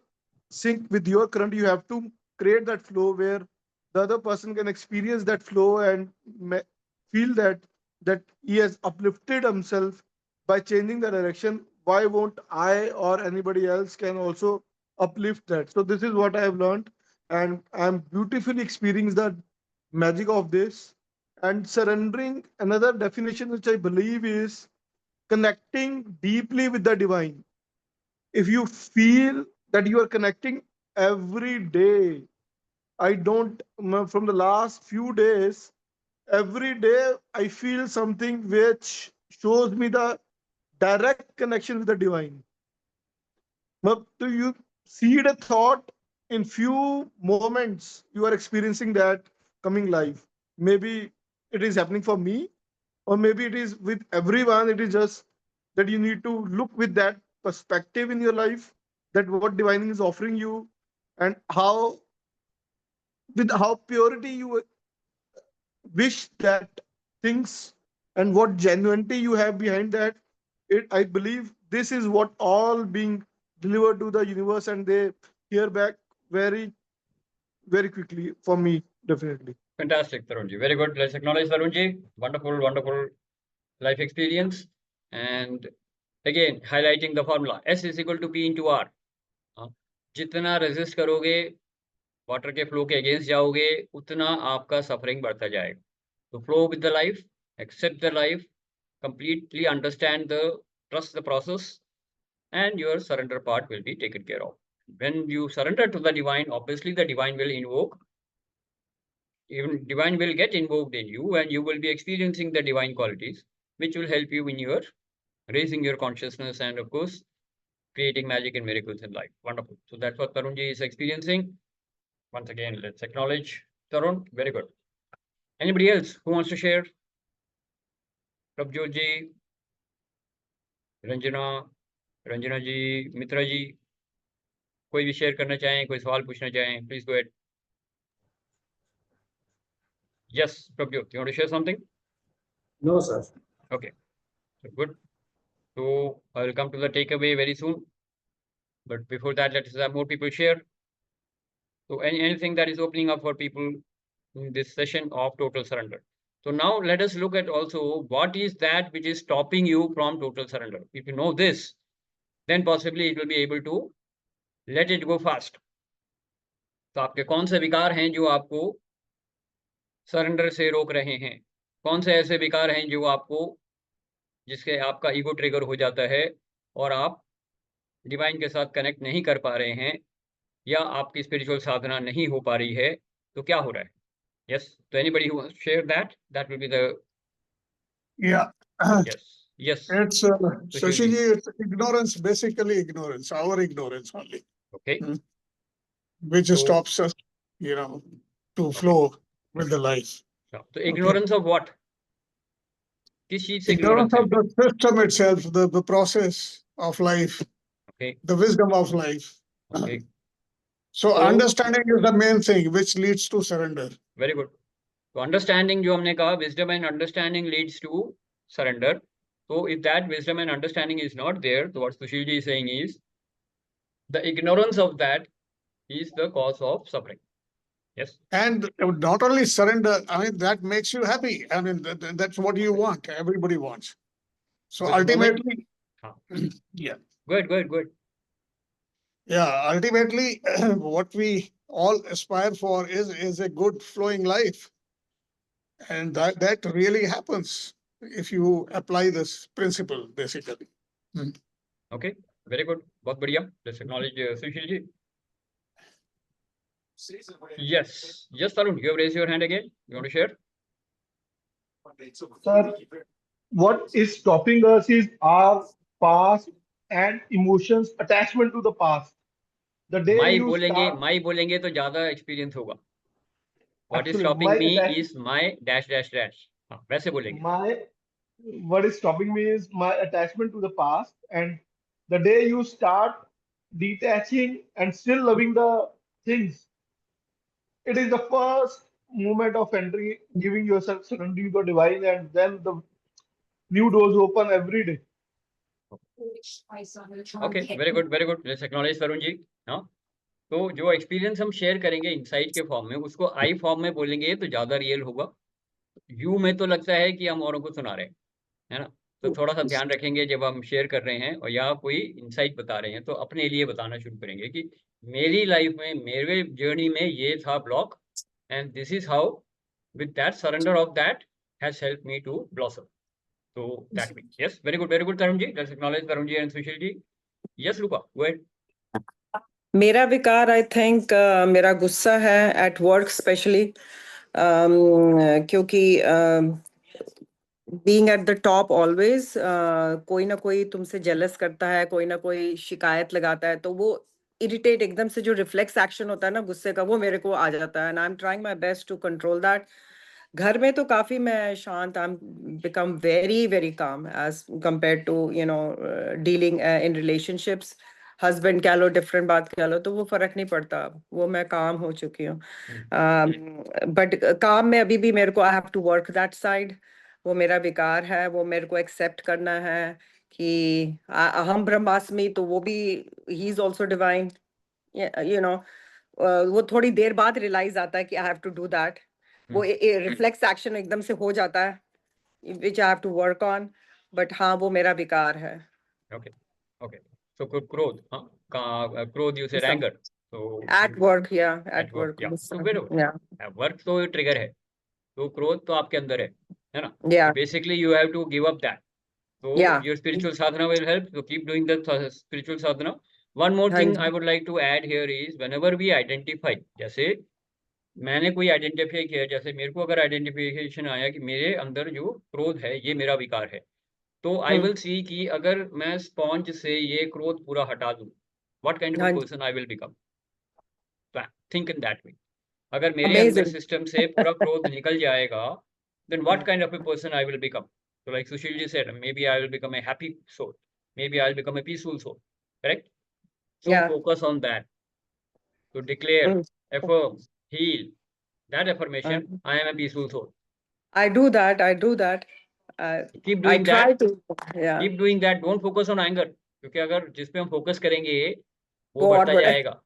sync with your current, you have to create that flow where the other person can experience that flow and feel that he has uplifted himself by changing the direction. Why won't I or anybody else can also uplift that? So this is what I have learned, and I'm beautifully experiencing the magic of this. And surrendering, another definition which I believe is connecting deeply with the divine. If you feel that you are connecting every day, I don't, from the last few days, every day I feel something which shows me the direct connection with the divine. Do you seed a thought in few moments you are experiencing that coming live? Maybe it is happening for me, or maybe it is with everyone. It is just that you need to look with that perspective in your life, that what divine is offering you, and how, with how purity you wish that things, and what genuinity you have behind that. I believe this is what all being delivered to the universe, and they hear back very quickly for me, definitely. Fantastic, Tarunji. Very good. Let's acknowledge Tarunji. Wonderful life experience. And again, highlighting the formula. S is equal to P into R. जितना resist करोगे, water के flow के against जाओगे, उतना आपका suffering बढ़ता जाएगा. So flow with the life, accept the life, completely understand trust the process, and your surrender part will be taken care of. When you surrender to the divine, obviously the divine will invoke. Even divine will get invoked in you, and you will be experiencing the divine qualities, which will help you in your raising your consciousness and, of course, creating magic and miracles in life. Wonderful. So that's what Tarunji is experiencing. Once again, let's acknowledge Tarun. Very good. Anybody else who wants to share? Prabjot ji, Ranjana ji, Mitra ji, कोई भी share करना चाहें, कोई सवाल पूछना चाहें, please go ahead. Yes, Prabjot, you want to share something? No, sir. Okay, so good. So I will come to the takeaway very soon. But before that, let's have more people share. So anything that is opening up for people in this session of total surrender. So now let us look at also what is that which is stopping you from total surrender. If you know this, then possibly it will be able to let it go fast. तो आपके कौन से विकार हैं जो आपको surrender से रोक रहे हैं? कौन से ऐसे विकार हैं जो आपको जिसके आपका ईगो ट्रिगर हो जाता है और आप डिवाइन के साथ कनेक्ट नहीं कर पा रहे हैं या आपकी स्पिरिचुअल साधना नहीं हो पा रही है, तो क्या हो रहा है? Yes, तो anybody who wants to share that, that will be the Yeah. yes, yes. It's Sushil ji. Shashiji, it's ignorance, basically ignorance, our ignorance only, Okay, which So- stops us, to flow with the life. so ignorance of what? किस चीज से Ignorance ignorance है? of the system itself, the process of life, Okay, the wisdom of life. okay, So So- understanding is the main thing which leads to surrender. very good. So understanding जो हमने कहा, wisdom and understanding leads to surrender. So if that wisdom and understanding is not there, so what Sushil ji is saying is, the ignorance of that is the cause of suffering. Yes. And not only surrender, I mean, that makes you happy. I mean, that's what you want. Everybody wants. So Because the moment- ultimately, Huh. yeah, Good. yeah, ultimately, what we all aspire for is a good flowing life. And that really happens if you apply this principle, basically. Okay, very good. बहुत बढ़िया. Let's acknowledge Sushil ji. Yes, Tarun, you have raised your hand again. You want to share? Sir, what is stopping us is our past and emotions, attachment to the past. The day my you बोलेंगे तो ज्यादा experience होगा. What is Actually, stopping my me attach- is my dash dash dash. हाँ, वैसे बोलेंगे. what is stopping me is my attachment to the past, and the day you start detaching and still loving the things, it is the first moment of entry, giving yourself surrendering to the divine, and then the new doors open every day. Okay, very good. Let's acknowledge Tarun ji. हाँ, तो जो experience हम share करेंगे insight के form में, उसको आई form में बोलेंगे तो ज्यादा रियल होगा. यू में तो लगता है कि हम औरों को सुना रहे हैं, है ना? तो थोड़ा सा ध्यान रखेंगे जब हम शेयर कर रहे हैं और या कोई इनसाइट बता रहे हैं, तो अपने लिए बताना शुरू करेंगे कि मेरी लाइफ में, मेरे जर्नी में ये था block, and this is how with that surrender of that has help me to blossom. तो that mean yes, very good Tarun ji. Let's acknowledge Tarun ji and Sushil ji. Yes Rupa, go ahead. मेरा विकार आई थिंक मेरा गुस्सा है एट वर्क स्पेशली, क्योंकि being at the top always कोई ना कोई तुमसे जेलस करता है, कोई ना कोई शिकायत लगाता है, तो वो इरिटेट एकदम से जो रिफ्लेक्स एक्शन होता है ना गुस्से का, वो मेरे को आ जाता है, and I am trying my best to control that. घर में तो काफी मैं शांत, I am become very very calm as compare to dealing in relationships. Husband कह लो, डिफरेंट बात कह लो, तो वो फर्क नहीं पड़ता, वो मैं काम हो चुकी हूँ. बट काम में अभी भी मेरे को I have to work that side. वो मेरा विकार है, वो मेरे को एक्सेप्ट करना है कि अहम ब्रह्मास्मि, तो वो भी ही इज ऑल्सो डिवाइन. वो थोड़ी देर बाद रियलाइज आता है कि I have to do that. वो रिफ्लेक्स एक्शन एकदम से हो जाता है, which I have to work on. But हाँ, वो मेरा विकार है. Okay. So क्रोध, हाँ, क्रोध यू सेड एंगर. तो एट वर्क, या At work, yeah. So work तो ट्रिगर है, तो क्रोध तो आपके अंदर है ना? Yeah. Basically you have to give up that. So Yeah. your spiritual sadhana will help. So keep doing the spiritual sadhana. One more thing I would like to add here is whenever we identify, जैसे मैंने कोई identify किया, जैसे मेरे को अगर identification आया कि मेरे अंदर जो क्रोध है ये मेरा विकार है, तो आई विल सी कि अगर मैं स्पॉन्ज से ये क्रोध पूरा हटा दूं, what kind of person I will become. Think in that way. अगर मेरे अंदर सिस्टम से पूरा क्रोध निकल जाएगा, then what kind of a person I will become? So like Sushil ji said, maybe I will become a happy soul, maybe I'll become a peaceful soul, correct? So focus on that, to declare, affirm, heal that affirmation, I am a peaceful soul. I do that. Keep doing try that. Yeah. Keep doing that. Don't focus on anger, क्योंकि अगर जिस पे हम focus करेंगे वो और बढ़ता बढ़े. जाएगा.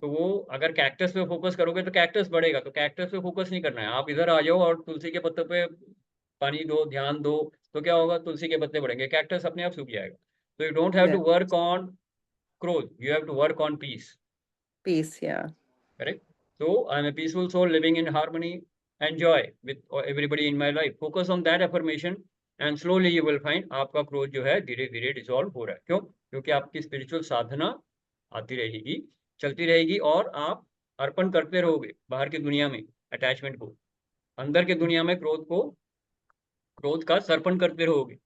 तो वो अगर कैक्टस पे फोकस करोगे तो कैक्टस बढ़ेगा, तो कैक्टस पे फोकस नहीं करना है. आप इधर आ जाओ और तुलसी के पत्ते पे पानी दो, ध्यान दो, तो क्या होगा? तुलसी के पत्ते बढ़ेंगे, कैक्टस अपने आप सूख जाएगा. तो you don't have to work on क्रोध, you have to work on peace. Peace, yeah. Correct? So I am a peaceful soul living in harmony and joy with everybody in my life. Focus on that affirmation and slowly you will find आपका क्रोध जो है धीरे धीरे dissolve हो रहा है। क्यों? क्योंकि आपकी स्पिरिचुअल साधना आती रहेगी, चलती रहेगी, और आप अर्पण करते रहोगे बाहर की दुनिया में अटैचमेंट को, अंदर की दुनिया में क्रोध का सर्पण करते रहोगे,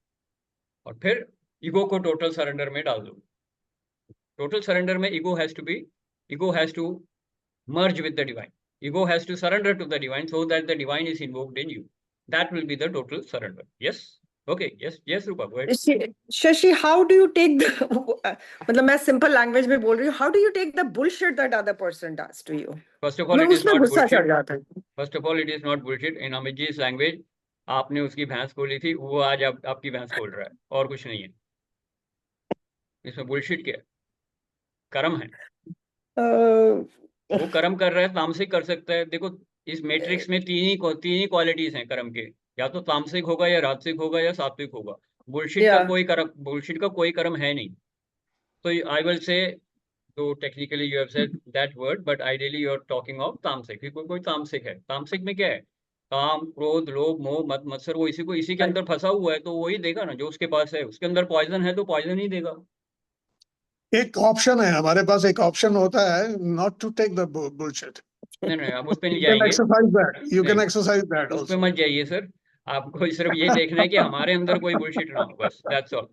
और फिर ईगो को टोटल सरेंडर में डाल दो। टोटल सरेंडर में ego has to merge with the divine. Ego has to surrender to the divine so that the divine is invoked in you. That will be the total surrender. Yes? Okay. Yes, Rupa, go ahead. Shashi, how do you take the मतलब मैं simple language में बोल रही हूँ, how do you take the bullshit that other person does to you? First of all, it is उसमें not गुस्सा चढ़ bullshit. जाता है। First of all, it is not bullshit. In Amit ji's language, आपने उसकी भैंस खोली थी, वो आज आपकी भैंस खोल रहा है, और कुछ नहीं है इसमें। बुलशिट क्या है? कर्म है। वो कर्म कर रहा है, तामसिक कर सकता है। देखो, इस मैट्रिक्स में तीन ही क्वालिटीज हैं कर्म के, या तो तामसिक होगा, या राजसिक होगा, या सात्विक होगा। बुलशिट का कोई कर्म है नहीं। तो आई विल से, तो technically you have said that word, but ideally you are talking of tamasic. कोई तामसिक है। तामसिक में क्या है? काम, क्रोध, लोभ, मोह, मद मत्सर, वो इसी के अंदर फंसा हुआ है, तो वही देगा ना जो उसके पास है। उसके अंदर पॉइजन है तो पॉइजन ही देगा। एक ऑप्शन है हमारे पास, एक ऑप्शन होता है not to take the bullshit. नहीं, आप उस पे नहीं You can जाएंगे। exercise that. You can नहीं, exercise that उस पे also. मत जाइए सर। आपको सिर्फ ये देखना है कि हमारे अंदर कोई बुलशिट ना हो, बस दैट्स ऑल।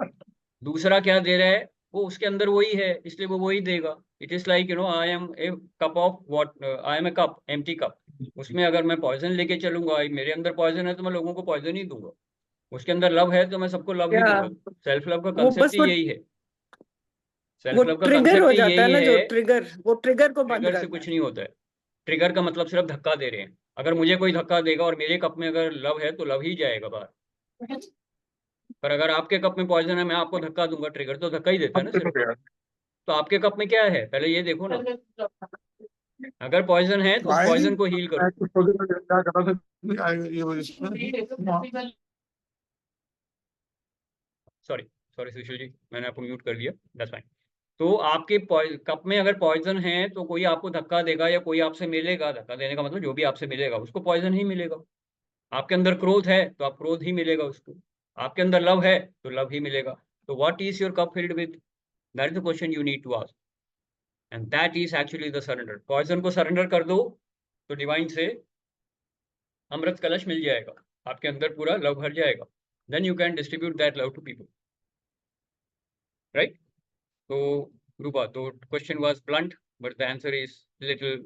दूसरा क्या दे रहा है, वो उसके अंदर वही है, इसलिए वो वही देगा। It is like I am a cup of what, I am a cup, empty cup. उसमें अगर मैं पॉइजन लेके चलूंगा, मेरे अंदर पॉइजन है तो मैं लोगों को पॉइजन ही दूंगा। उसके अंदर लव है तो मैं सबको लव ही दूंगा। सेल्फ लव का वो कंसेप्ट बस ही यही है। वो सेल्फ लव का ट्रिगर हो कंसेप्ट ही जाता है यही ना, जो है। ट्रिगर को बंद ट्रिगर से करना कुछ नहीं होता है। ट्रिगर का मतलब सिर्फ धक्का दे रहे हैं। अगर मुझे कोई धक्का देगा और मेरे कप में अगर लव है तो लव ही जाएगा बाहर। पर अगर आपके कप में पॉइजन है, मैं आपको धक्का दूंगा, ट्रिगर तो धक्का ही देता है ना सिर्फ। तो आपके कप में क्या है, पहले ये देखो ना। अगर पॉइजन है तो पॉइजन को हील करो। सॉरी सुशील जी, मैंने आपको म्यूट कर दिया, दैट्स फाइन। तो आपके कप में अगर पॉइजन है तो कोई आपको धक्का देगा या कोई आपसे मिलेगा। धक्का देने का मतलब जो भी आपसे मिलेगा उसको पॉइजन ही मिलेगा। आपके अंदर क्रोध है तो आप क्रोध ही मिलेगा उसको। आपके अंदर लव है तो लव ही मिलेगा। तो what is your cup filled with? That is the question you need to ask, and that is actually the surrender. Poison को सरेंडर कर दो तो डिवाइन से अमृत कलश मिल जाएगा, आपके अंदर पूरा लव भर जाएगा। Then you can distribute that love to people, right? तो रूपा, तो question was blunt but the answer is little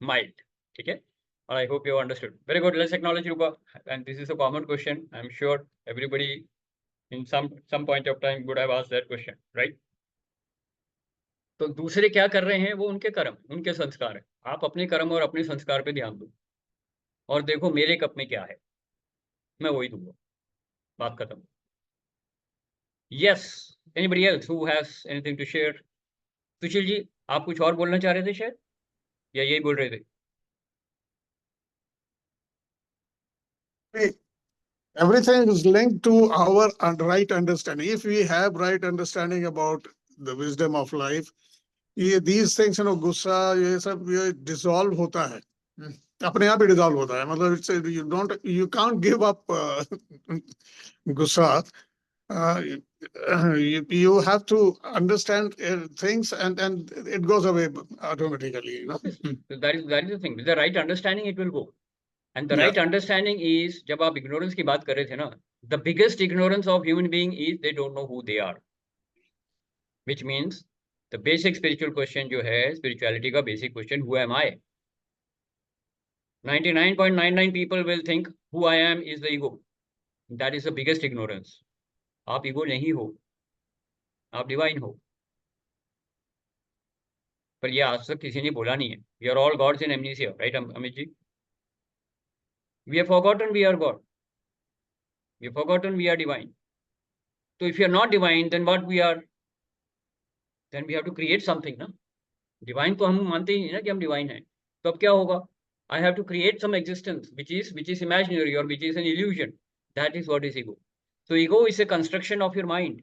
mild. ठीक है? I hope you understood. Very good. Let's acknowledge Rupa. And this is a common question. I'm sure everybody in some point of time would have asked that question, right? तो दूसरे क्या कर रहे हैं, वो उनके कर्म, उनके संस्कार है। आप अपने कर्म और अपने संस्कार पे ध्यान दो और देखो मेरे कप में क्या है, मैं वही दूंगा। बात खत्म। Yes. Anybody else who has anything to share? Sushil ji, आप कुछ और बोलना चाह रहे थे शायद, या यही बोल रहे थे? Everything is linked to our right understanding. If we have right understanding about the wisdom of life, these things, गुस्सा ये सब ये dissolve होता है, अपने आप ही dissolve होता है। मतलब it's you can't give up गुस्सा. You have to understand things and it goes away automatically. So that is the thing. With the right understanding, it will go. And the Yeah. right understanding is, जब आप ignorance की बात कर रहे थे ना, the biggest ignorance of human being is they don't know who they are. Which means the basic spiritual question जो है, spirituality का basic question, who am I? 99.99 people will think who I am is the ego. That is the biggest ignorance. आप ego नहीं हो, आप divine हो। पर ये आज तक किसी ने बोला नहीं है। We are all gods in amnesia, right, Amit ji? We have forgotten we are God. We have forgotten we are divine. So if you are not divine, then what we are? Then we have to create something, ना? Divine तो हम मानते ही नहीं ना कि हम divine हैं। तो अब क्या होगा? I have to create some existence which is imaginary or which is an illusion. That is what is ego. So ego is a construction of your mind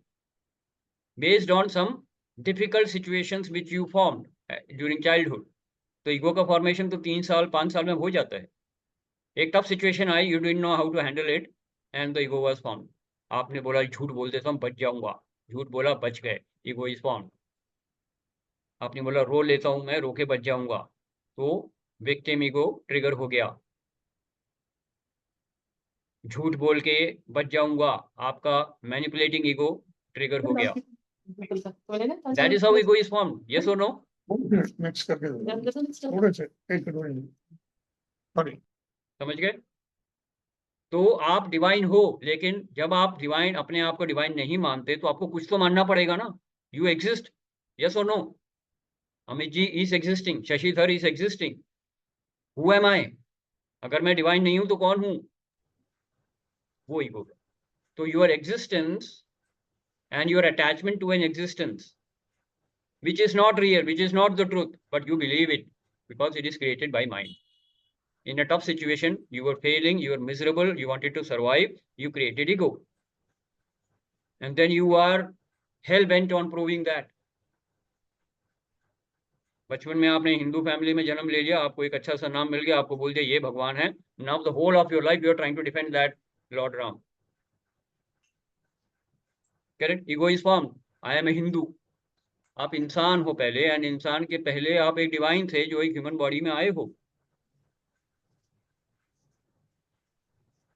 based on some difficult situations which you formed during childhood. तो ego का formation तो 3 साल 5 साल में हो जाता है। एक tough situation I, you didn't know how to handle it, and the ego was formed. आपने बोला झूठ बोल देता हूँ बच जाऊंगा, झूठ बोला बच गए, ईगो इज फॉर्म। आपने बोला रो लेता हूँ मैं, रो के बच जाऊंगा, तो विक्टिम ईगो ट्रिगर हो गया। झूठ बोल के बच जाऊंगा, आपका मैनिपुलेटिंग ईगो ट्रिगर हो गया। That is how ego is form, yes और नो? मिक्स करके थोड़े से सॉरी। समझ गए? तो आप डिवाइन हो, लेकिन जब आप डिवाइन, अपने आप को डिवाइन नहीं मानते, तो आपको कुछ तो मानना पड़ेगा ना। यू एग्जिस्ट, यस और no? Amit ji is existing, Shashi Dhar is existing, who am I? अगर मैं डिवाइन नहीं हूं तो कौन हूं? वो ईगो। तो your existence and your attachment to an existence which is not real, which is not the truth, but you believe it because it is created by mind. In a tough situation, you were failing, you were miserable, you wanted to survive, you created ego, and then you are hell bent on proving that. बचपन में आपने Hindu family में जन्म ले लिया, आपको एक अच्छा सा नाम मिल गया, आपको बोल दिया ये भगवान है। Now the whole of your life you are trying to defend that lord Ram. Correct? Ego is form, I am a Hindu. आप इंसान हो पहले, एंड इंसान के पहले आप एक डिवाइन थे जो एक ह्यूमन बॉडी में आए हो।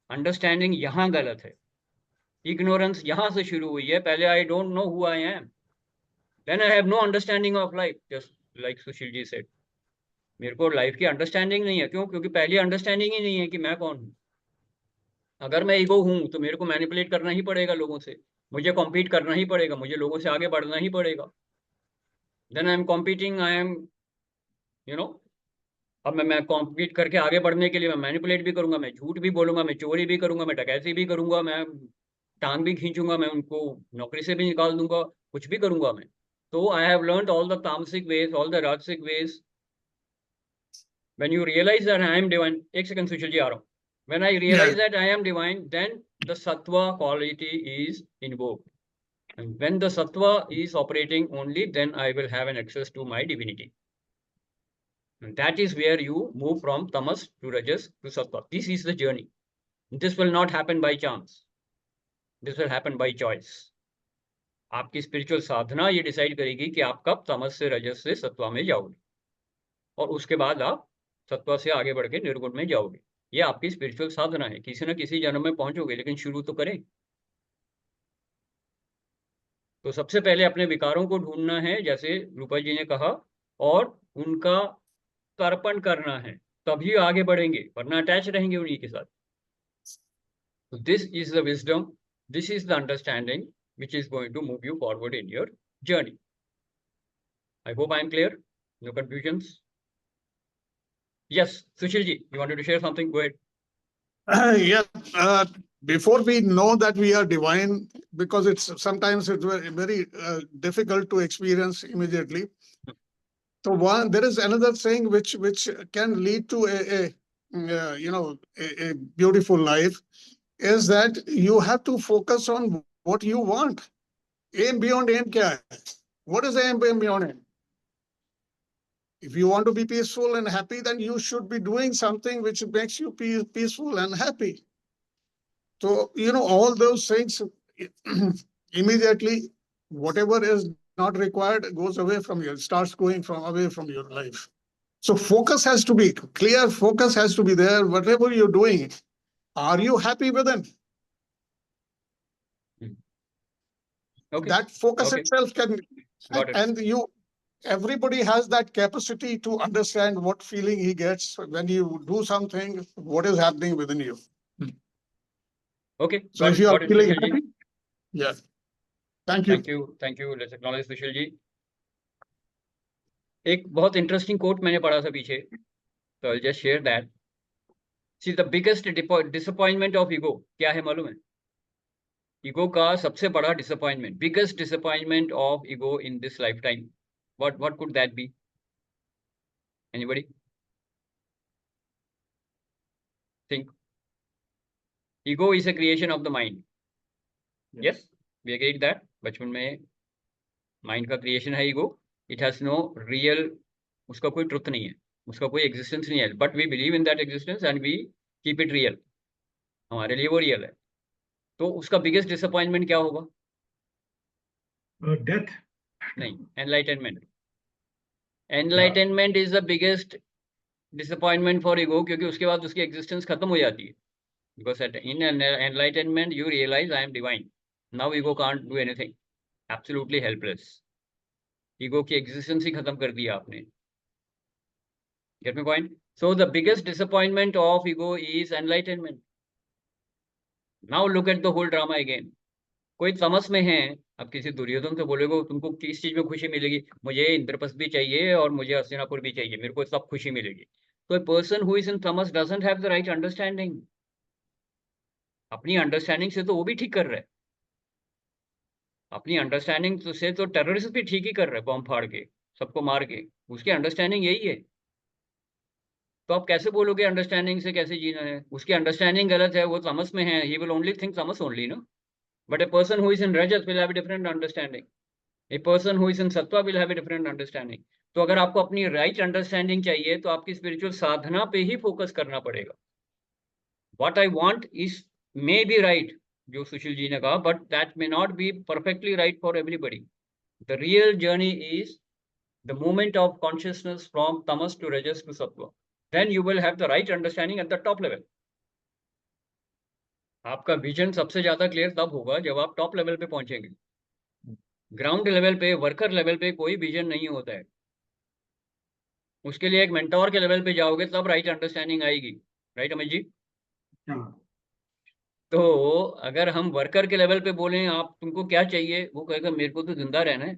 अंडरस्टैंडिंग यहां गलत है, इग्नोरेंस यहां से शुरू हुई है। पहले I don't know who I am, then I have no understanding of life, just like Sushil ji said. मेरे को लाइफ की अंडरस्टैंडिंग नहीं है, क्यों? क्योंकि पहली अंडरस्टैंडिंग ही नहीं है कि मैं कौन हूं। अगर मैं ईगो हूं तो मेरे को मैनिपुलेट करना ही पड़ेगा लोगों से, मुझे कॉम्पीट करना ही पड़ेगा, मुझे लोगों से आगे बढ़ना ही पड़ेगा। Then I am competing, I am you know. अब मैं कॉम्पीट करके आगे बढ़ने के लिए मैं मैनिपुलेट भी करूंगा, मैं झूठ भी बोलूंगा, मैं चोरी भी करूंगा, मैं डकैती भी करूंगा, मैं टांग भी खींचूंगा, मैं उनको नौकरी से भी निकाल दूंगा, कुछ भी करूंगा मैं। तो I have learned all the तामसिक वेज, ऑल द राजसिक ways. When you realise that I am divine, एक सेकंड सुशील जी आ रहा हूँ। When I realise that I am divine, then the सत्वा quality is invoked, and when the sattva is operating only, then I will have an access to my divinity. And that is where you move from tamas to rajas to sattva. This is the journey. This will not happen by chance, this will happen by choice. आपकी spiritual साधना ये decide करेगी कि आप कब तमस से रजस से सत्वा में जाओगे, और उसके बाद आप सत्वा से आगे बढ़ के निर्गुण में जाओगे। ये आपकी स्पिरिचुअल साधना है, किसी न किसी जन्म में पहुंचोगे, लेकिन शुरू तो करें। तो सबसे पहले अपने विकारों को ढूंढना है, जैसे रूपा जी ने कहा, और उनका तर्पण करना है, तभी आगे बढ़ेंगे, वरना अटैच रहेंगे उन्हीं के साथ। So this is the wisdom, this is the understanding which is going to move you forward in your journey. I hope I am clear. No confusions. Yes, Sushil ji, you wanted to share something? Go ahead. Yeah, before we know that we are divine, because sometimes it's very difficult to experience immediately. So there is another thing which can lead to a beautiful life, is that you have to focus on what you want. Aim beyond aim kya hai? What is aim beyond aim? If you want to be peaceful and happy, then you should be doing something which makes you peaceful and happy. So, all those things, immediately, whatever is not required goes away from you, starts going away from your life. So focus has to be clear, focus has to be there. Whatever you're doing, are you happy with it? Okay. That focus Okay. itself can, Got it. and everybody has that capacity to understand what feeling he gets when you do something, what is happening within you. Okay. So Got if it. you are Got it, feeling Sushil ji. happy, yeah. Thank you. Thank you. Thank you. Let's acknowledge Sushil ji. एक बहुत interesting coat मैंने पढ़ा था पीछे, तो I'll just share that. See, the biggest disappointment of ego क्या है मालूम है? ईगो का सबसे बड़ा disappointment, biggest disappointment of ego in this life time, what could that be? Anybody think? Ego is a creation of the mind. Yes, we agreed that. बचपन में mind का क्रिएशन है ego. It has no real, उसका कोई truth नहीं है, उसका कोई एग्जिस्टेंस नहीं है, but we believe in that existence and we keep it real. हमारे लिए वो रियल है. तो उसका बिगेस्ट डिसअपॉइंटमेंट क्या होगा? डेथ. नहीं, enlightenment. Enlightenment is the biggest disappointment for ego, क्योंकि उसके बाद उसकी एग्जिस्टेंस खत्म हो जाती है. Because in enlightenment you realise I am divine. Now ego can't do anything. Absolutely helpless. Ego की एग्जिस्टेंस ही खत्म कर दिया आपने. Get me point? So the biggest disappointment of ego is enlightenment. Now look at the whole drama again. कोई तमस में है, अब किसी दुर्योधन से बोलेगो तुमको किस चीज में खुशी मिलेगी? मुझे इंद्रप्रस्थ भी चाहिए और मुझे हस्तिनापुर भी चाहिए, मेरे को सब खुशी मिलेगी. तो a person who is in तमस doesn't have the right understanding. अपनी अंडरस्टैंडिंग से तो वो भी ठीक कर रहा है. अपनी अंडरस्टैंडिंग से तो टेररिस्ट भी ठीक ही कर रहे हैं, बॉम्ब फाड़ के, सबको मार के. उसकी अंडरस्टैंडिंग यही है. तो आप कैसे बोलोगे अंडरस्टैंडिंग से कैसे जीना है? उसकी अंडरस्टैंडिंग गलत है, वो तमस में है. ही विल ओनली थिंक तमस only, no. But a person who is in रजस will have a different understanding. A person who is in सत्वा will have a different understanding. तो अगर आपको अपनी राइट अंडरस्टैंडिंग चाहिए तो आपकी स्पिरिचुअल साधना पे ही फोकस करना पड़ेगा. What I want is may be right, जो सुशील जी ने कहा, but that may not be perfectly right for everybody. The real journey is the movement of consciousness from तमस टू रजस टू सत्वा. Then you will have the right understanding at the top level. आपका vision सबसे ज्यादा clear तब होगा जब आप टॉप लेवल पे पहुंचेंगे. ग्राउंड लेवल पे, वर्कर लेवल पे कोई विजन नहीं होता है. उसके लिए एक मेंटोर के लेवल पे जाओगे तब राइट अंडरस्टैंडिंग आएगी. राइट अमित जी? तो अगर हम वर्कर के लेवल पे बोलें आप तुमको क्या चाहिए, वो कहेगा मेरे को तो जिंदा रहना है,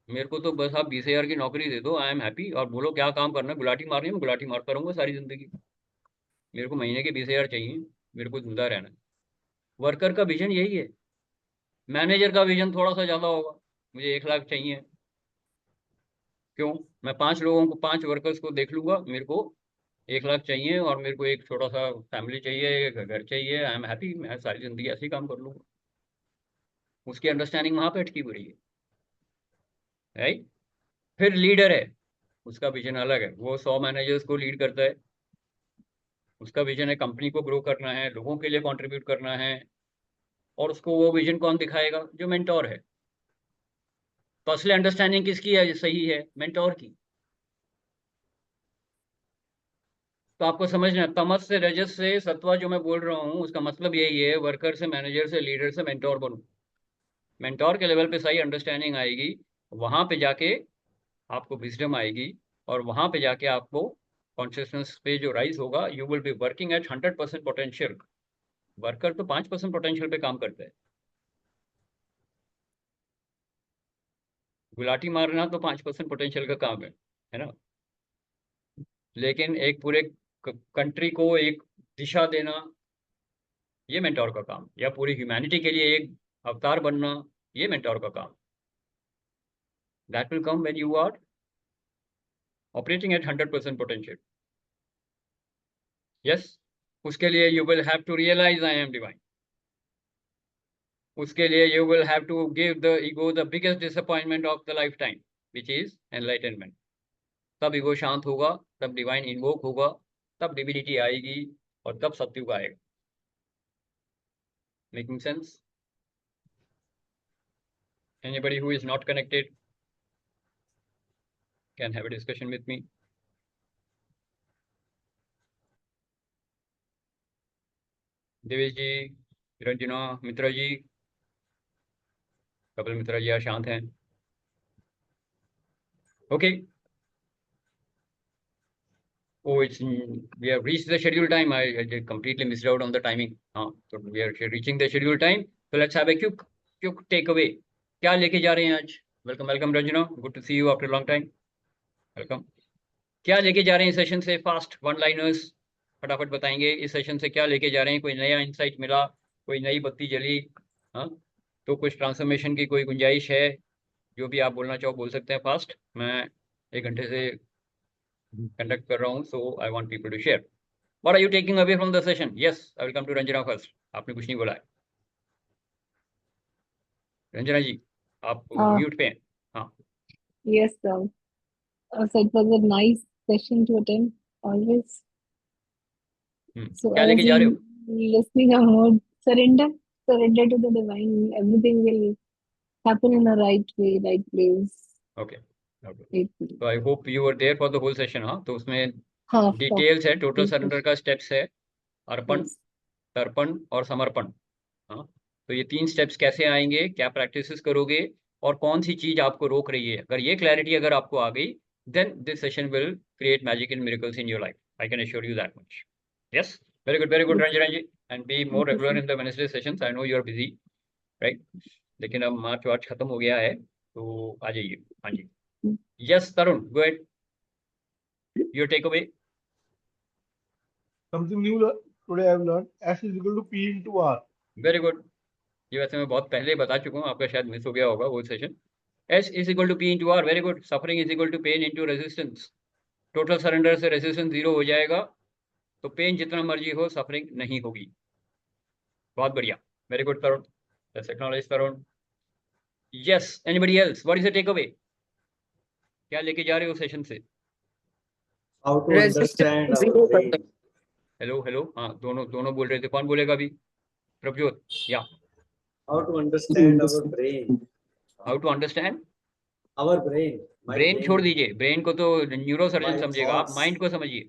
मेरे को तो बस आप 20,000 की नौकरी दे दो, आई एम हैप्पी. और बोलो क्या काम करना है? गुलाटी मारनी है, मैं गुलाटी मारता रहूंगा सारी जिंदगी. मेरे को महीने के 20,000 चाहिए, मेरे को जिंदा रहना है. वर्कर का विजन यही है. मैनेजर का विजन थोड़ा सा ज्यादा होगा, मुझे 1 लाख चाहिए. क्यों? मैं 5 लोगों को, 5 वर्कर्स को देख लूंगा, मेरे को 1 लाख चाहिए और मेरे को एक छोटा सा फैमिली चाहिए, एक घर चाहिए, आई एम हैप्पी, मैं सारी जिंदगी ऐसे ही काम कर लूंगा. उसकी अंडरस्टैंडिंग वहां पे अटकी हुई है. राइट? फिर लीडर है, उसका विजन अलग है. वो 100 मैनेजर्स को लीड करता है. उसका विजन है कंपनी को ग्रो करना है, लोगों के लिए कंट्रीब्यूट करना है. और उसको वो विजन कौन दिखाएगा? जो मेंटोर है. तो असली अंडरस्टैंडिंग किसकी है, सही है? मेंटोर की. तो आपको समझना है, तमस से, रजस से, सत्वा जो मैं बोल रहा हूँ उसका मतलब यही है, वर्कर से, मैनेजर से, लीडर से मेंटोर बनो. मेंटोर के लेवल पे सही अंडरस्टैंडिंग आएगी, वहां पे जाके आपको विजडम आएगी, और वहां पे जाके आपको कॉन्शियसनेस पे जो राइज होगा, you will be working at 100% potential. Worker तो 5% पोटेंशियल पे काम करता है. गुलाटी मारना तो 5% पोटेंशियल का काम है ना. लेकिन एक पूरे कंट्री को एक दिशा देना, ये मेंटोर का काम. या पूरी ह्यूमैनिटी के लिए एक अवतार बनना, ये मेंटोर का काम. That will come when you are operating at 100% potential. Yes. उसके लिए you will have to realise I am divine. उसके लिए you will have to give the ego the biggest disappointment of the life time, which is enlightenment. तब ego शांत होगा, तब divine invoke होगा, तब डिविनिटी आएगी, और तब सत्युग आएगा. Making sense? Anybody who is not connected can have a discussion with me. Devesh ji, Ranjana Mitra ji, Kapil Mitra ji आज शांत हैं. Okay. Oh, we have reached the scheduled time. I completely missed out on the timing. So we are reaching the scheduled time. So let's have a quick takeaway. क्या लेके जा रहे हैं आज? Welcome Ranjana, good to see you after long time. Welcome. क्या लेके जा रहे हैं सेशन से? फास्ट वन लाइनर्स फटाफट बताएंगे. इस सेशन से क्या लेके जा रहे हैं? कोई नया इंसाइट मिला, कोई नई बत्ती जली, हाँ, तो कुछ ट्रांसफॉर्मेशन की कोई गुंजाइश है? जो भी आप बोलना चाहो बोल सकते हैं फास्ट. मैं 1 घंटे से कंडक्ट कर रहा हूँ, so I want people to share. What are you taking away from the session? Yes, I will come to Ranjana first. आपने कुछ नहीं बोला है. रंजना जी, आप म्यूट पे हैं. हाँ. Yes, sir. So it was a nice session to attend always. So क्या I लेके was जा रहे हो? listening a more surrender. surrender to the divine. Everything will happen in the right way, right place. Okay. Okay. Right place. So I hope you were there for the whole session, हाँ? तो उसमें हाँ, details है, total yes, surrender का steps है, अर्पण, yes. तर्पण और समर्पण, हाँ? तो ये 3 स्टेप्स कैसे आएंगे, क्या प्रैक्टिसेस करोगे और कौन सी चीज आपको रोक रही है, अगर ये क्लैरिटी अगर आपको आ गई, then this session will create magic and miracles in your life. I can assure you that much. Yes, very good, Ranjan ji, and be more Thank you, regular sir. in the Wednesday sessions. I know you are busy, right? लेकिन अब मार्च खत्म हो गया है, तो आ जाइए. हाँ जी. Yes, Tarun, go ahead. Your takeaway. Something new today I have learned. S is equal to P into R. Very good. ये वैसे मैं बहुत पहले बता चुका हूँ, आपका शायद मिस हो गया होगा वो session. S is equal to P into R. Very good. Suffering is equal to pain into resistance. Total surrender से रेजिस्टेंस 0 हो जाएगा, तो पेन जितना मर्जी हो, सफरिंग नहीं होगी. बहुत बढ़िया. Very good Tarun. Let's acknowledge Tarun. Yes, anybody else, what is the take away? क्या लेके जा रहे हो सेशन से? How to understand Resistance our 0 कर brain. दो. हेलो, हाँ, दोनों बोल रहे थे. कौन बोलेगा अभी? प्रभजोत. या. How to understand our brain. How to understand Our brain. My brain brain. छोड़ दीजिए, ब्रेन को तो न्यूरो सर्जन My समझेगा, आप thoughts. माइंड को समझिए.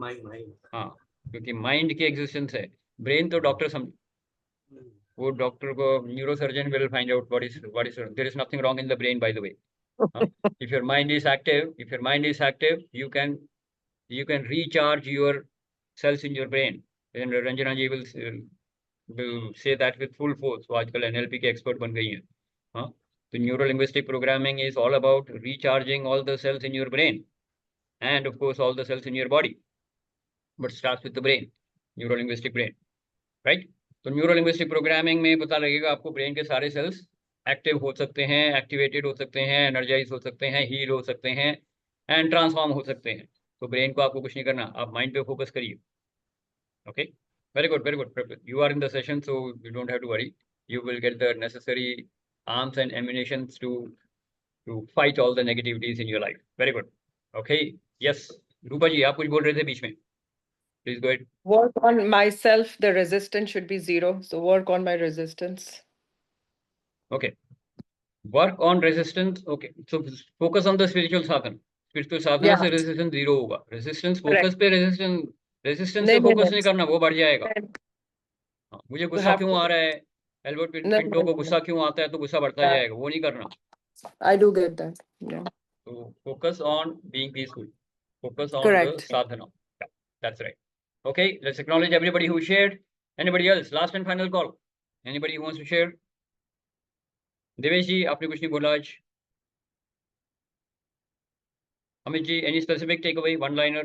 My mind. हाँ, क्योंकि माइंड की एग्जिस्टेंस है, ब्रेन तो डॉक्टर समझ, वो डॉक्टर को, neurosurgeon will find out what is there is nothing wrong in the brain, by the way. If your mind is active, you can recharge your cells in your brain. And Ranjana ji will say that with full force. वो आजकल NLP के expert बन गई हैं. हाँ, तो neuro linguistic programming is all about recharging all the cells in your brain, and of course all the cells in your body, but starts with the brain, neuro linguistic brain, right? तो neuro linguistic programming में पता लगेगा आपको brain के सारे sales active हो सकते हैं, एक्टिवेटेड हो सकते हैं, एनर्जाइज हो सकते हैं, हील हो सकते हैं एंड ट्रांसफॉर्म हो सकते हैं. तो ब्रेन को आपको कुछ नहीं करना, आप माइंड पे फोकस करिए. Okay, very good, very good. You are in the session, so you don't have to worry. You will get the necessary arms and ammunitions to fight all the negativities in your life. Very good. Okay. Yes, रूपा जी, आप कुछ बोल रहे थे बीच में. Please go ahead. Work on myself, the resistance should be 0. So work on my resistance. Okay. Work on resistance. Okay. So focus on the spiritual sadhana. Spiritual sadhana Yeah. से resistance 0 होगा. Resistance Correct. focus पे resistance से नहीं, focus नहीं. नहीं करना, वो बढ़ जाएगा. हाँ, मुझे गुस्सा have क्यों to- आ रहा है, एल्बर्ट No, पिंटो को no, गुस्सा क्यों आता है, तो गुस्सा बढ़ता Yeah. जाएगा, वो नहीं करना. I do get that. Yeah. So focus on being peaceful. Focus on Correct. the sadhana. Yeah, that's right. Okay, let's acknowledge everybody who shared. Anybody else? Last and final call. Anybody who wants to share? Devesh जी, आपने कुछ नहीं बोला आज. Amit ji, any specific takeaway, one liner?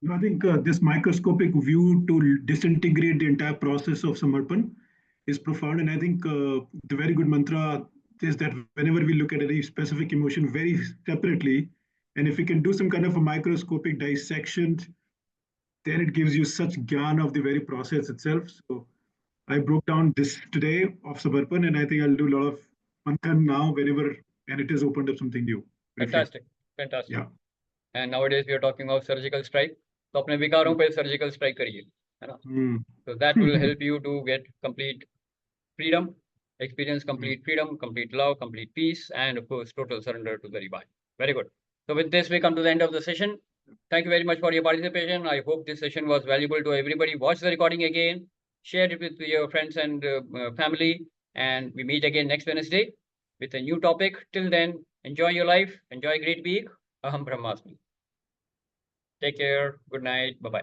No, I think this microscopic view to disintegrate the entire process of Samarpan is profound. And I think the very good mantra is that whenever we look at any specific emotion very separately, and if we can do some kind of a microscopic dissection, then it gives you such gyan of the very process itself. So I broke down this today of Samarpan, and I think I'll do a lot of manthan now whenever, and it has opened up something new. Fantastic, fantastic. Yeah. And nowadays we are talking of surgical strike. तो अपने विकारों पे surgical strike करिए, है ना? So that will help you to get complete freedom, experience complete freedom, complete love, complete peace, and of course total surrender to the divine. Very good. So with this we come to the end of the session. Thank you very much for your participation. I hope this session was valuable to everybody. Watch the recording again, share it with your friends and family, and we meet again next Wednesday with a new topic. Till then, enjoy your life, enjoy a great week. Aham Brahmasmi. Take care. Good night. Bye-bye.